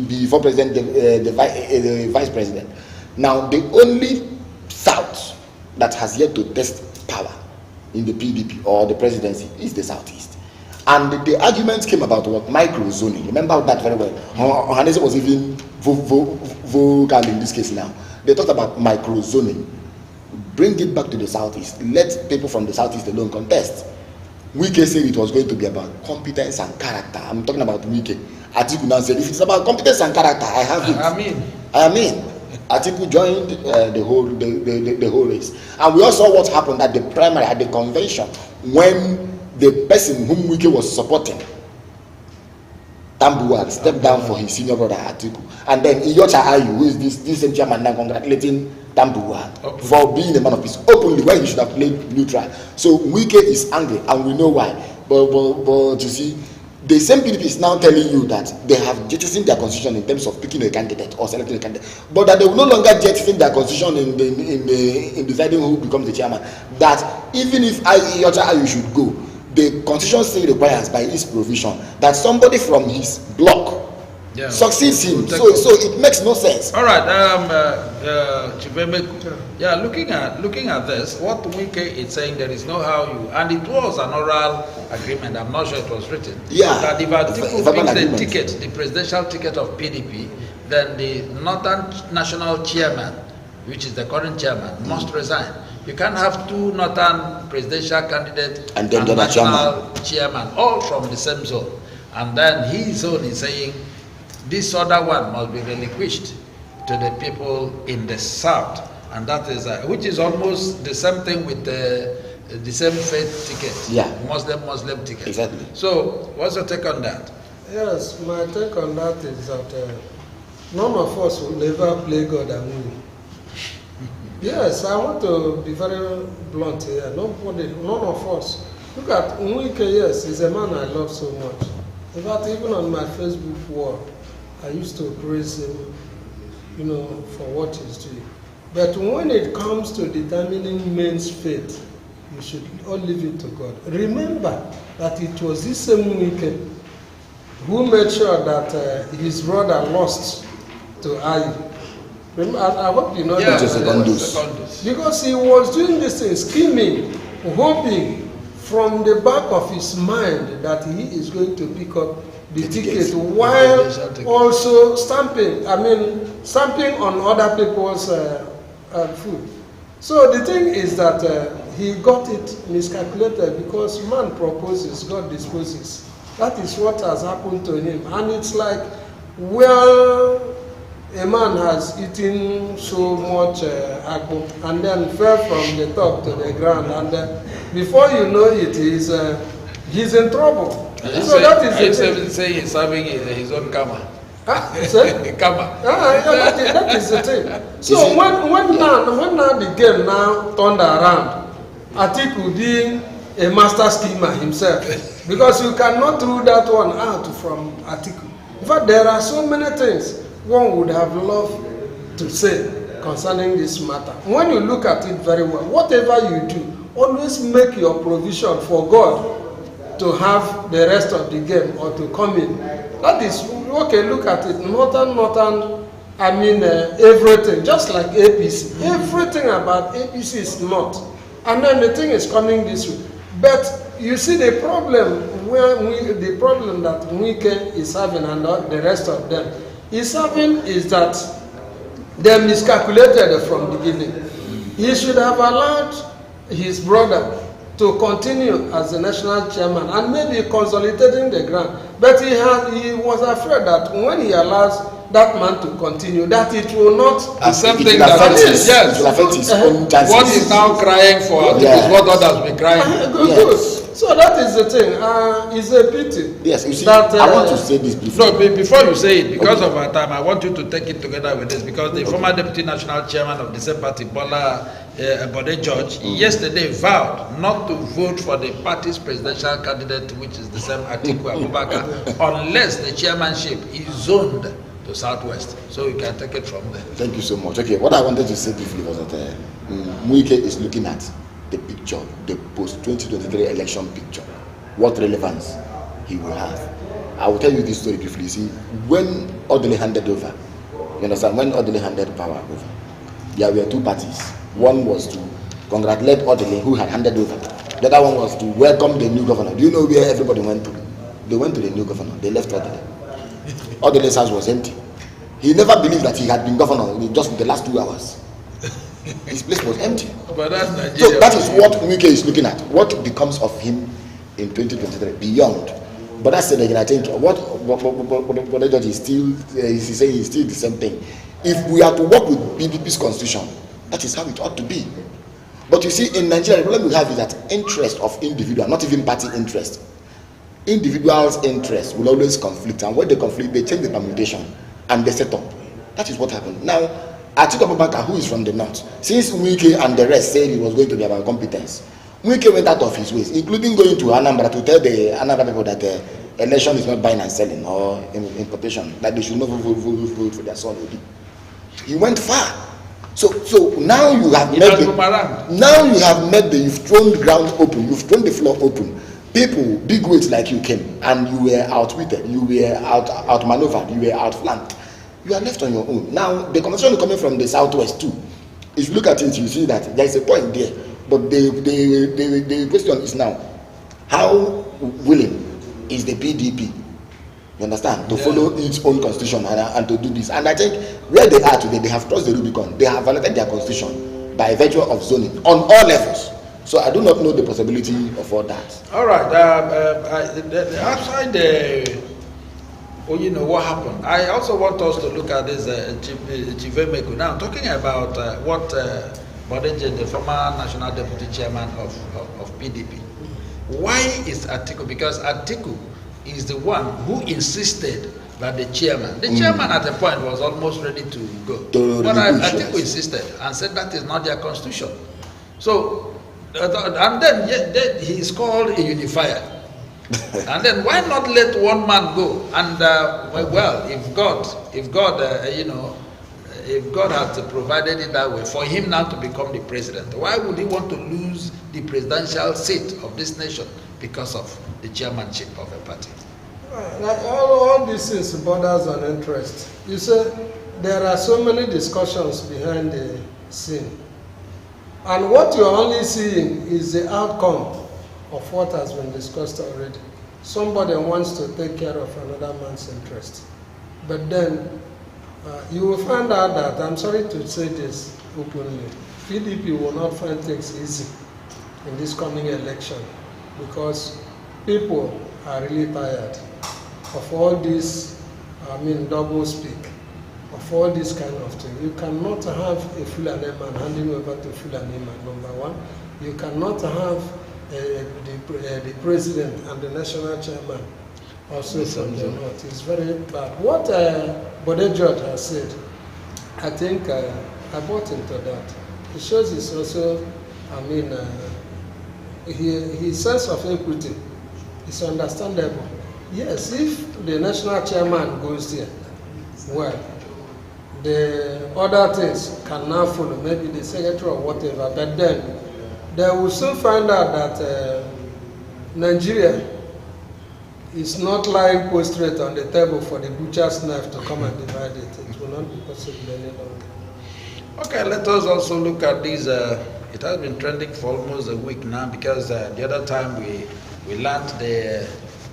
before president, the vice president. Now, the only South that has yet to test power in the PDP or the presidency is the Southeast. And the arguments came about what? Micro-zoning. Remember that very well. Ohanese was even vocal in this case now. They talked about micro-zoning. Bring it back to the Southeast. Let people from the Southeast alone contest. Wike said it was going to be about competence and character. I'm talking about Wike. Atiku now said, if it's about competence and character, I have it. I mean. Atiku joined the whole race. And we all saw what happened at the primary, at the convention, when the person whom Wike was supporting, Tambuwal, stepped down for his senior brother Atiku. And then Iyorchia Ayu, who is this same chairman now, congratulating Tambuwal for being a man of peace openly when he should have played neutral. So Wike is angry, and we know why. But you see, the same PDP is now telling you that they have jettisoned their constitution in terms of picking a candidate or selecting a candidate, but that they will no longer jettison their constitution in deciding who becomes the chairman. That even if Iyorchia Ayu should go, the constitution still requires by its provision that somebody from his block succeeds him. So it makes no sense. All right, Chivemeku. Yeah, looking at this, what Wike is saying, there is no how you, and it was an oral agreement. I'm not sure it was written. Yeah. That if Atiku picks the ticket, the presidential ticket of PDP, then the Northern National Chairman, which is the current chairman, must resign. You can't have two Northern presidential candidates and then the national chairman, all from the same zone. And then his zone is saying, this other one must be relinquished to the people in the south, and that is which is almost the same thing with the same faith ticket, Muslim ticket. Exactly. So, what's your take on that? Yes, my take on that is that none of us will ever play God and win. Yes, I want to be very blunt here. None of us. Look at Nwike. Yes, he's a man I love so much. In fact, even on my Facebook wall, I used to praise him, for what he's doing. But when it comes to determining men's fate, you should all leave it to God. Remember that it was this same Nwike who made sure that his brother lost to Ayu. I hope you know that. Because he was doing this thing, scheming, hoping from the back of his mind that he is going to pick up the ticket while also stamping on other people's food. So the thing is that he got it miscalculated, because man proposes, God disposes. That is what has happened to him. And it's like, well, a man has eaten so much akpu and then fell from the top to the ground, and before you know it, he's in trouble. So that is saying he's having his own karma. That is the thing. So when now the game now turned around, Atiku being a master schemer himself, because you cannot rule that one out from Atiku. In fact, there are so many things one would have loved to say concerning this matter. When you look at it very well, whatever you do, always make your provision for God to have the rest of the game or to come in. That is, okay, look at it. Northern, everything, just like APC. Everything about APC is not. And then the thing is coming this way. But you see the problem that Wike is having and the rest of them is having is that they miscalculated from the beginning. He should have allowed his brother to continue as the national chairman and maybe consolidating the ground. But he was afraid that when he allows that man to continue, that it will not accept things that it will affect his own chances. What is now crying for is what others will be crying. Good. So that is the thing. It's a pity. Yes, you see, that, I want to say this briefly. No, before you say it, because of our time, I want you to take it together with this, because the former deputy national chairman of the same party, Bola Bode George, yesterday vowed not to vote for the party's presidential candidate, which is the same Atiku Abubakar, unless the chairmanship is zoned to Southwest. So you can take it from there. Thank you so much. Okay, what I wanted to say briefly was that Wike is looking at the picture, the post-2023 election picture, what relevance he will have. I will tell you this story briefly. You see, when Odele handed over, you understand, when Odele handed power over, there were two parties. One was to congratulate Odele, who had handed over. The other one was to welcome the new governor. Do you know where everybody went to? They went to the new governor. They left Odele. Odele's house was empty. He never believed that he had been governor in just the last 2 hours. His place was empty. But that's Nigeria. So that is what Wike is looking at. What becomes of him in 2023 beyond. But that's it again. I think what Judge is still he's saying is still the same thing. If we are to work with PDP's constitution, that is how it ought to be. But you see, in Nigeria, the problem we have is that interest of individual, not even party interest. Individuals' interest will always conflict, and when they conflict, they change the permutation and they set up. That is what happened. Now, Atiku Abubakar, who is from the north, since Wike and the rest said it was going to be about competence, Wike went out of his ways, including going to Anambra to tell the Anambra people that the election is not buying and selling or importation, that they should not vote for their son. He went far. So now you have you've thrown the ground open, you've thrown the floor open People, big weights like you came, and you were outwitted, you were outmaneuvered, you were outflanked. You are left on your own. Now, the conversation coming from the southwest too. If you look at it, you see that there is a point there. But the question is now, how willing is the PDP, you understand, to follow its own constitution and to do this? And I think where they are today, they have crossed the Rubicon. They have violated their constitution by virtue of zoning on all levels. So I do not know the possibility of all that. All right. Outside you know what happened. I also want us to look at this Chivemeko. Now, talking about what Bodeje, the former national deputy chairman of PDP. Why is Atiku? Because Atiku is the one who insisted that the chairman at a point was almost ready to go. But Atiku insisted and said that is not their constitution. So, and then he is called a unifier. And then why not let one man go? And if God had provided it that way for him now to become the president, why would he want to lose the presidential seat of this nation because of the chairmanship of a party? Like all these things borders on interest. You say there are so many discussions behind the scene, and what you're only seeing is the outcome of what has been discussed already. Somebody wants to take care of another man's interest. But then you will find out that, I'm sorry to say this openly, PDP will not find things easy in this coming election because people are really tired of all this, double speak, of all this kind of thing. You cannot have a Fulani man handing over to Fulani man, number one. You cannot have the president and the national chairman also from the north. It's very bad. What Bodeje has said, I think I bought into that. It shows it's also, his sense of equity is understandable. Yes, if the national chairman goes there, well, the other things can now follow, maybe the secretary or whatever, but then they will soon find out that Nigeria is not lying prostrate on the table for the butcher's knife to come and divide it. It will not be possible any longer. Okay, let us also look at this. It has been trending for almost a week now because the other time we learned the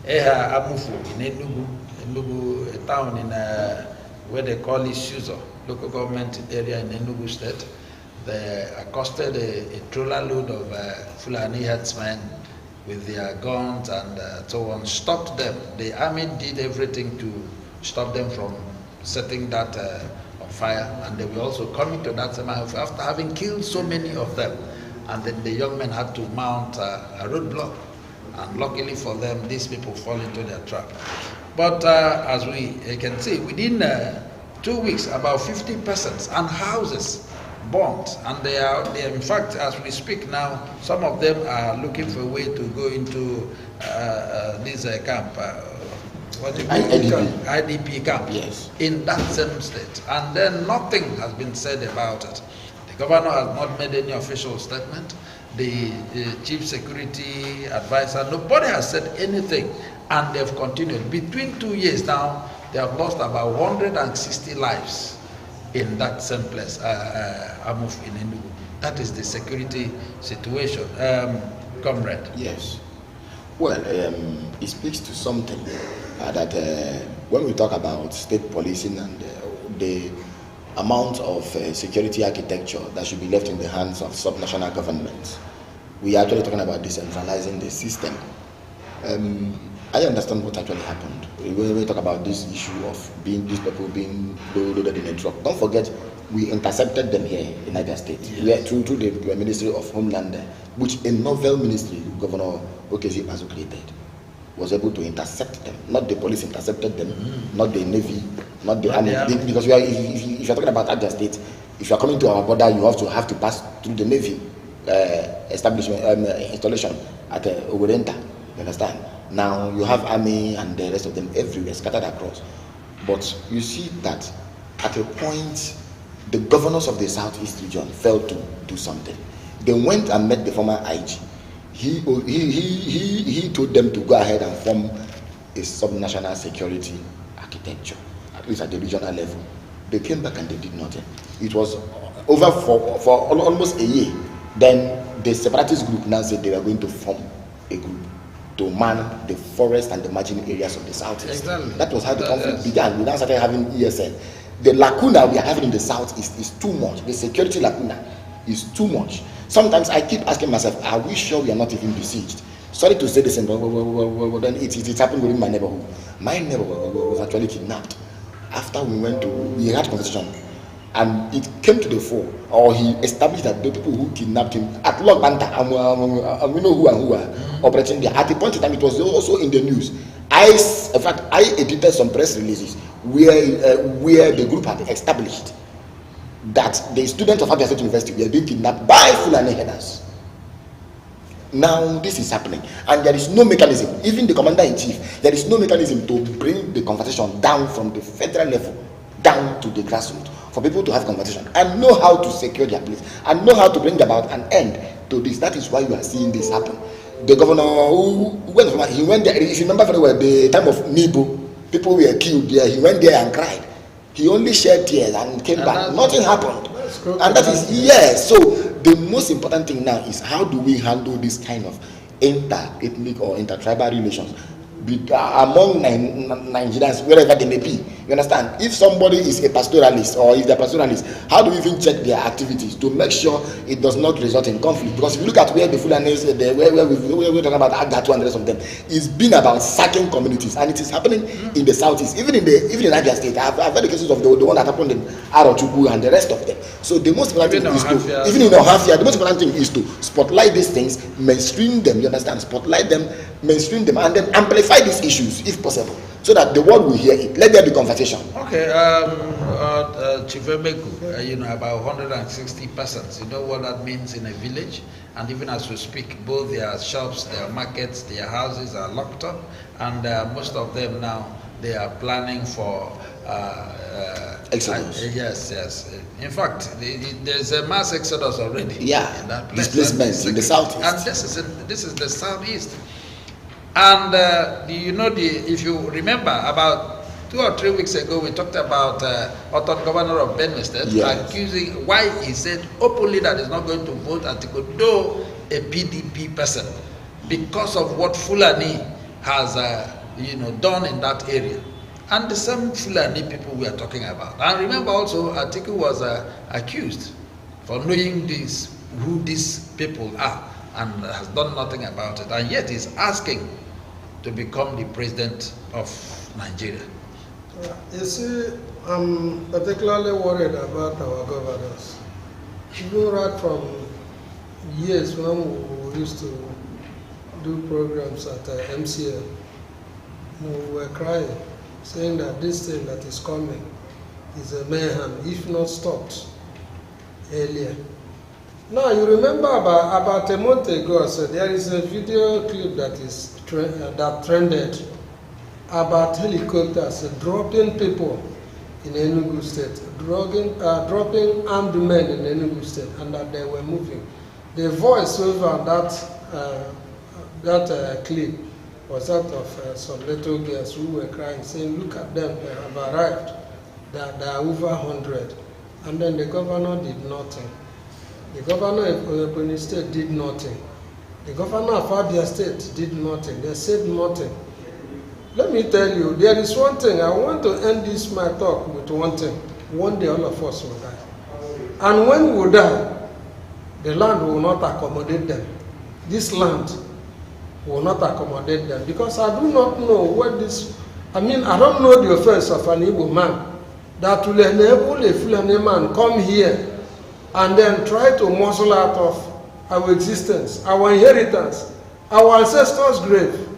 Eha Amufu in Enugu, a town in where they call it Shuzo, local government area in Enugu State. They accosted a trailer load of Fulani herdsmen with their guns and so on, stopped them. The army did everything to stop them from setting that on fire, and they were also coming to that same house after having killed so many of them. And then the young men had to mount a roadblock, and luckily for them, these people fall into their trap. But as we can see, within 2 weeks, about 50 persons and houses burnt, and they are in fact, as we speak now, some of them are looking for a way to go into this camp, IDP camp, yes, in that same state, and then nothing has been said about it. The governor has not made any official statement. The chief security advisor, nobody has said anything, and they've continued. Between 2 years now, they have lost about 160 lives in that same place, Amuf in Enugu. That is the security situation. Comrade. Yes. Well, it speaks to something that when we talk about state policing and the amount of security architecture that should be left in the hands of subnational governments, we are actually talking about decentralizing the system. I understand what actually happened. When we talk about this issue of these people being loaded in a truck, don't forget we intercepted them here in Niger State. Yes. Through the Ministry of Homeland, which a novel ministry Governor Okezie Ikpeazu created, was able to intercept them. Not the police intercepted them, not the Navy, not the Army. Because if you're talking about Niger State, if you're coming to our border, you have to pass through the Navy installation at Owerenta. You understand? Now you have Army and the rest of them everywhere, scattered across. But you see that at a point, the governors of the Southeast region failed to do something. They went and met the former IG he told them to go ahead and form a subnational security architecture, at least at the regional level. They came back and they did nothing. It was over for almost a year. Then the separatist group now said they were going to form a group to man the forest and the margin areas of the southeast. Exactly. That was how the conflict began. We now started having ESN. The lacuna we are having in the southeast is too much. The security lacuna is too much. Sometimes I keep asking myself, are we sure we are not even besieged? Sorry to say this, but then it happened within my neighborhood. My neighborhood was actually kidnapped. After we had conversation, and it came to the fore, or he established that the people who kidnapped him at Log Banta, and we know who are operating there. At the point in time, it was also in the news. In fact, I edited some press releases where the group had established that the students of Abia State University were being kidnapped by Fulani headers. Now this is happening, and there is no mechanism, even the commander-in-chief, there is no mechanism to bring the conversation down from the federal level down to the grassroots for people to have conversation and know how to secure their place and know how to bring about an end to this. That is why you are seeing this happen. The governor who went from, he went there, if you remember very well, the time of Nibo, people were killed there, he went there and cried. He only shed tears and came back. Nothing happened. And that is, yes. So the most important thing now is how do we handle this kind of inter-ethnic or inter-tribal relations among Nigerians, wherever they may be. You understand? If somebody is a pastoralist, or if they're pastoralist, how do we even check their activities to make sure it does not result in conflict? Because if you look at where the Fulanis, where we're talking about Agatu and the rest of them, it's been about sacking communities, and it is happening in the southeast, even in Abia State. I've heard the cases of the one that happened in Arochukwu and the rest of them. So the most important thing is to, even in Ohafia, the most important thing is to spotlight these things, mainstream them. You understand? Spotlight them, mainstream them, and then amplify these issues if possible, so that the world will hear it. Let there be conversation. Okay, Chivemeku, about 160 persons. You know what that means in a village? And even as we speak, both their shops, their markets, their houses are locked up, and most of them now, they are planning for exodus. Yes. In fact, there's a mass exodus already. Yeah, in that place. displacements in the southeast. And this is the southeast. And if you remember, about 2 or 3 weeks ago, we talked about Oton, governor of Benue State, accusing why he said openly that he's not going to vote Atiku, though a PDP person, because of what Fulani has done in that area. And the same Fulani people we are talking about. And remember also, Atiku was accused for knowing who these people are, and has done nothing about it, and yet is asking to become the president of Nigeria. You see, I'm particularly worried about our governors. Even right from years when we used to do programs at MCL, we were crying, saying that this thing that is coming is a mayhem, if not stopped earlier. Now, you remember about a month ago, so there is a video clip that is that trended about helicopters dropping people in Enugu State, dropping armed men in Enugu State, and that they were moving. The voice over that clip was that of some little girls who were crying, saying, "Look at them, they have arrived. They are over 100." And then the governor did nothing. The governor of Ebonyi State did nothing. The governor of Abia State did nothing. They said nothing. Let me tell you, there is one thing. I want to end my talk with one thing. One day all of us will die. And when we die, the land will not accommodate them. This land will not accommodate them. Because I do not know what this... I don't know the offense of an Igbo man that will enable a Fulani man come here and then try to muscle out of our existence, our inheritance, our ancestors' grave.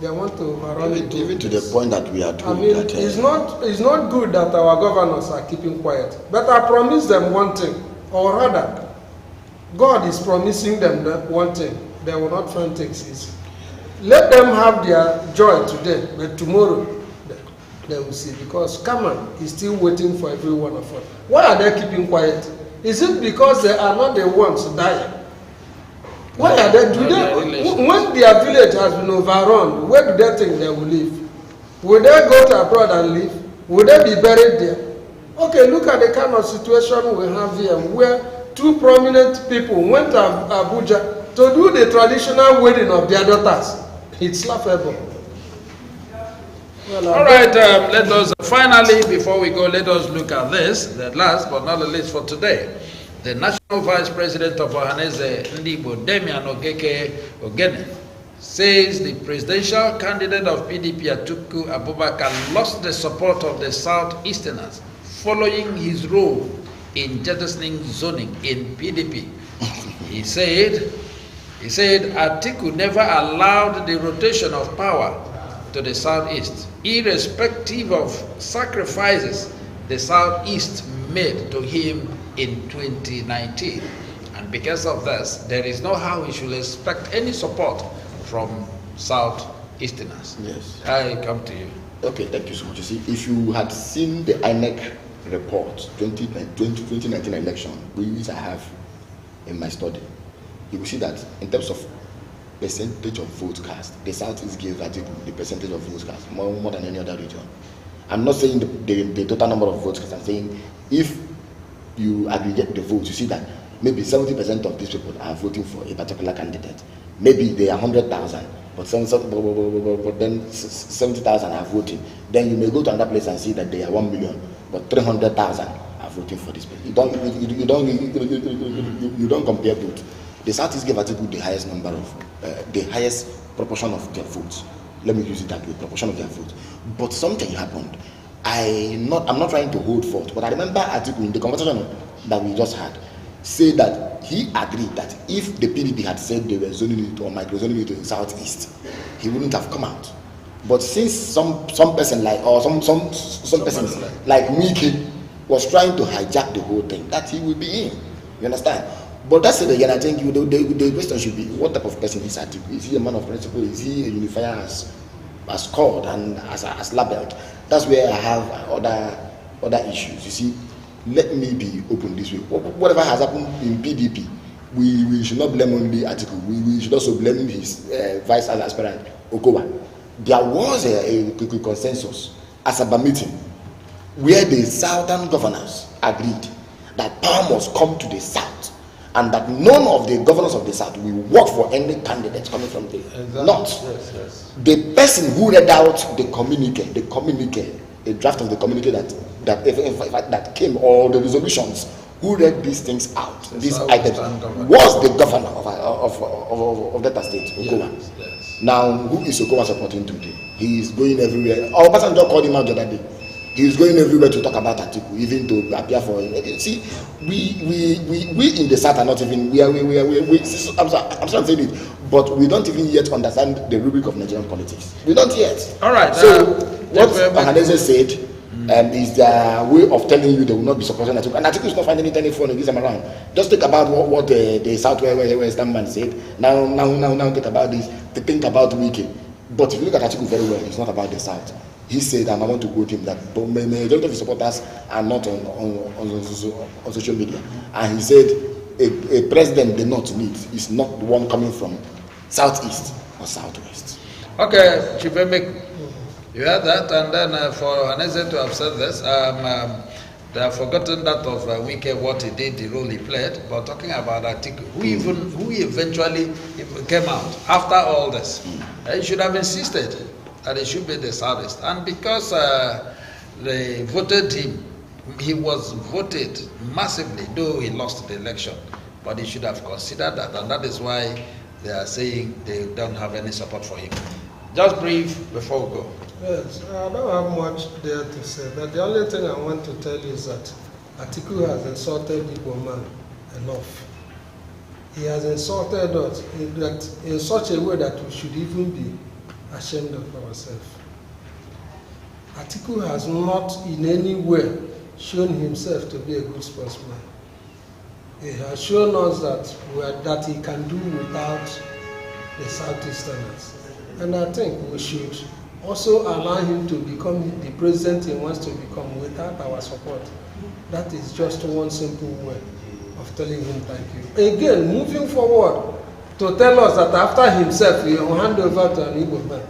They want to overrun it. Even to the point that we are told that... it's not good that our governors are keeping quiet. But I promise them one thing, or rather, God is promising them that one thing. They will not find things easy. Let them have their joy today, but tomorrow they will see, because Kaman is still waiting for every one of us. Why are they keeping quiet? Is it because they are not the ones dying? Why are they? When their village has been overrun, where do they think they will live? Will they go to abroad and live? Will they be buried there? Okay, look at the kind of situation we have here, where two prominent people went to Abuja to do the traditional wedding of their daughters. It's laughable. Well, all right, let us finally, before we go, let us look at this, the last but not the least for today. The National Vice President of Ohaneze Ndibo, Damian Ogeke Ogene, says the presidential candidate of PDP, Atiku Abubakar, lost the support of the Southeasterners following his role in jettisoning zoning in PDP. He said Atiku never allowed the rotation of power to the Southeast, irrespective of sacrifices the Southeast made to him in 2019. And because of this, there is no how we should expect any support from Southeasterners. Yes. I come to you. Okay, thank you so much. You see, if you had seen the INEC report, 2019 election, which I have in my study, you will see that in terms of percentage of votes cast, the Southeast gave Atiku the percentage of votes cast more than any other region. I'm not saying the total number of votes cast. I'm saying if you aggregate the votes, you see that maybe 70% of these people are voting for a particular candidate. Maybe they are 100,000, but then 70,000 are voting. Then you may go to another place and see that they are 1 million, but 300,000 are voting for this person. You don't compare both. The Southeast gave Atiku the highest number of, the highest proportion of their votes. Let me use it that way, proportion of their votes. But something happened. I'm not trying to hold forth, but I remember Atiku in the conversation that we just had, say that he agreed that if the PDP had said they were zoning it or micro-zoning it to the Southeast, he wouldn't have come out. But since some person like, or some persons like Miki was trying to hijack the whole thing, that he will be in. You understand? But that's it again. I think the question should be, what type of person is Atiku? Is he a man of principle? Is he a unifier as called and as labeled? That's where I have other issues. You see, let me be open this way. Whatever has happened in PDP, we should not blame only Atiku. We should also blame his vice aspirant Okowa. There was a consensus as a meeting where the southern governors agreed that power must come to the south, and that none of the governors of the south will work for any candidates coming from the north. Yes. The person who read out the communique, a draft of the communique that came, or the resolutions, who read these things out, these items, was the governor of Delta State, Okowa. Yes. Now, who is Okowa supporting today? He is going everywhere. Our Obasanjo called him out the other day. He is going everywhere to talk about Atiku, even to appear for him. See, we in the South are not even, I'm sorry saying it, but we don't even yet understand the rubric of Nigerian politics. We don't yet. All right. So, what Ohaneze said is their way of telling you they will not be supporting Atiku. And Atiku is not finding any phone this time around. Just think about what the Southwestern man said. Now think about this. Think about Wiki. But if you look at Atiku very well, it's not about the South. He said, and I want to quote him, that majority of his supporters are not on social media. And he said, a president they not need is not the one coming from Southeast or Southwest. Okay, Chief Emek, you heard that, and then for Ohaneze to have said this, they have forgotten that of Wike, what he did, the role he played, but talking about Atiku, who eventually came out after all this. He should have insisted that it should be the Southeast. And because they voted him, he was voted massively, though he lost the election. But he should have considered that, and that is why they are saying they don't have any support for him. Just brief before we go. Yes, I don't have much there to say, but the only thing I want to tell you is that Atiku has insulted Igbo man enough. He has insulted us in such a way that we should even be ashamed of ourselves. Atiku has not in any way shown himself to be a good sportsman. He has shown us that he can do without the Southeasterners. And I think we should also allow him to become the president he wants to become without our support. That is just one simple way of telling him thank you. Again, moving forward, to tell us that after himself he will hand over to an Igbo man.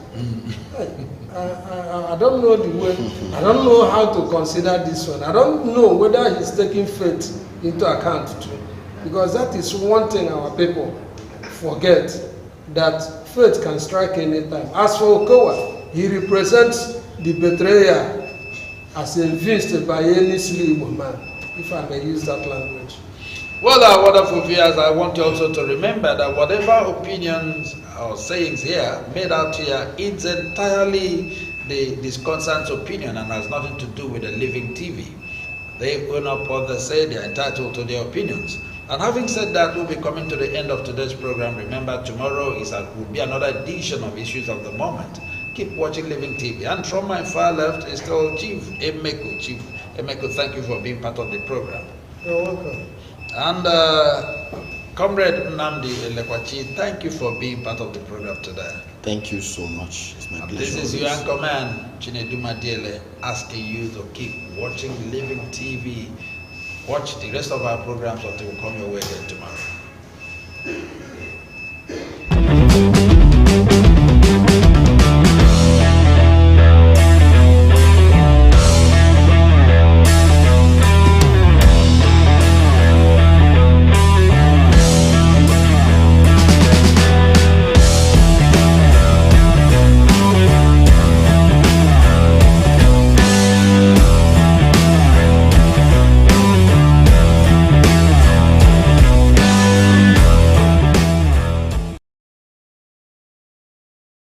I don't know the way, I don't know how to consider this one. I don't know whether he's taking faith into account too. Because that is one thing our people forget, that faith can strike any time. As for Okowa, he represents the betrayer as evinced by any Igbo man, if I may use that language. Well, our wonderful viewers, I want you also to remember that whatever opinions or sayings here made out here, it's entirely the disconsant's opinion and has nothing to do with the Living TV. They own up what they say, they're entitled to their opinions. And having said that, we'll be coming to the end of today's program. Remember, tomorrow will be another edition of Issues of the Moment. Keep watching Living TV. And from my far left is still Chief Emeko. Chief Emeko, thank you for being part of the program. You're welcome. And Comrade Nnamdi Elekwachi, thank you for being part of the program today. Thank you so much. It's my pleasure. This is your anchorman, Chineduma Diele, asking you to keep watching Living TV. Watch the rest of our programs until we come your way again tomorrow.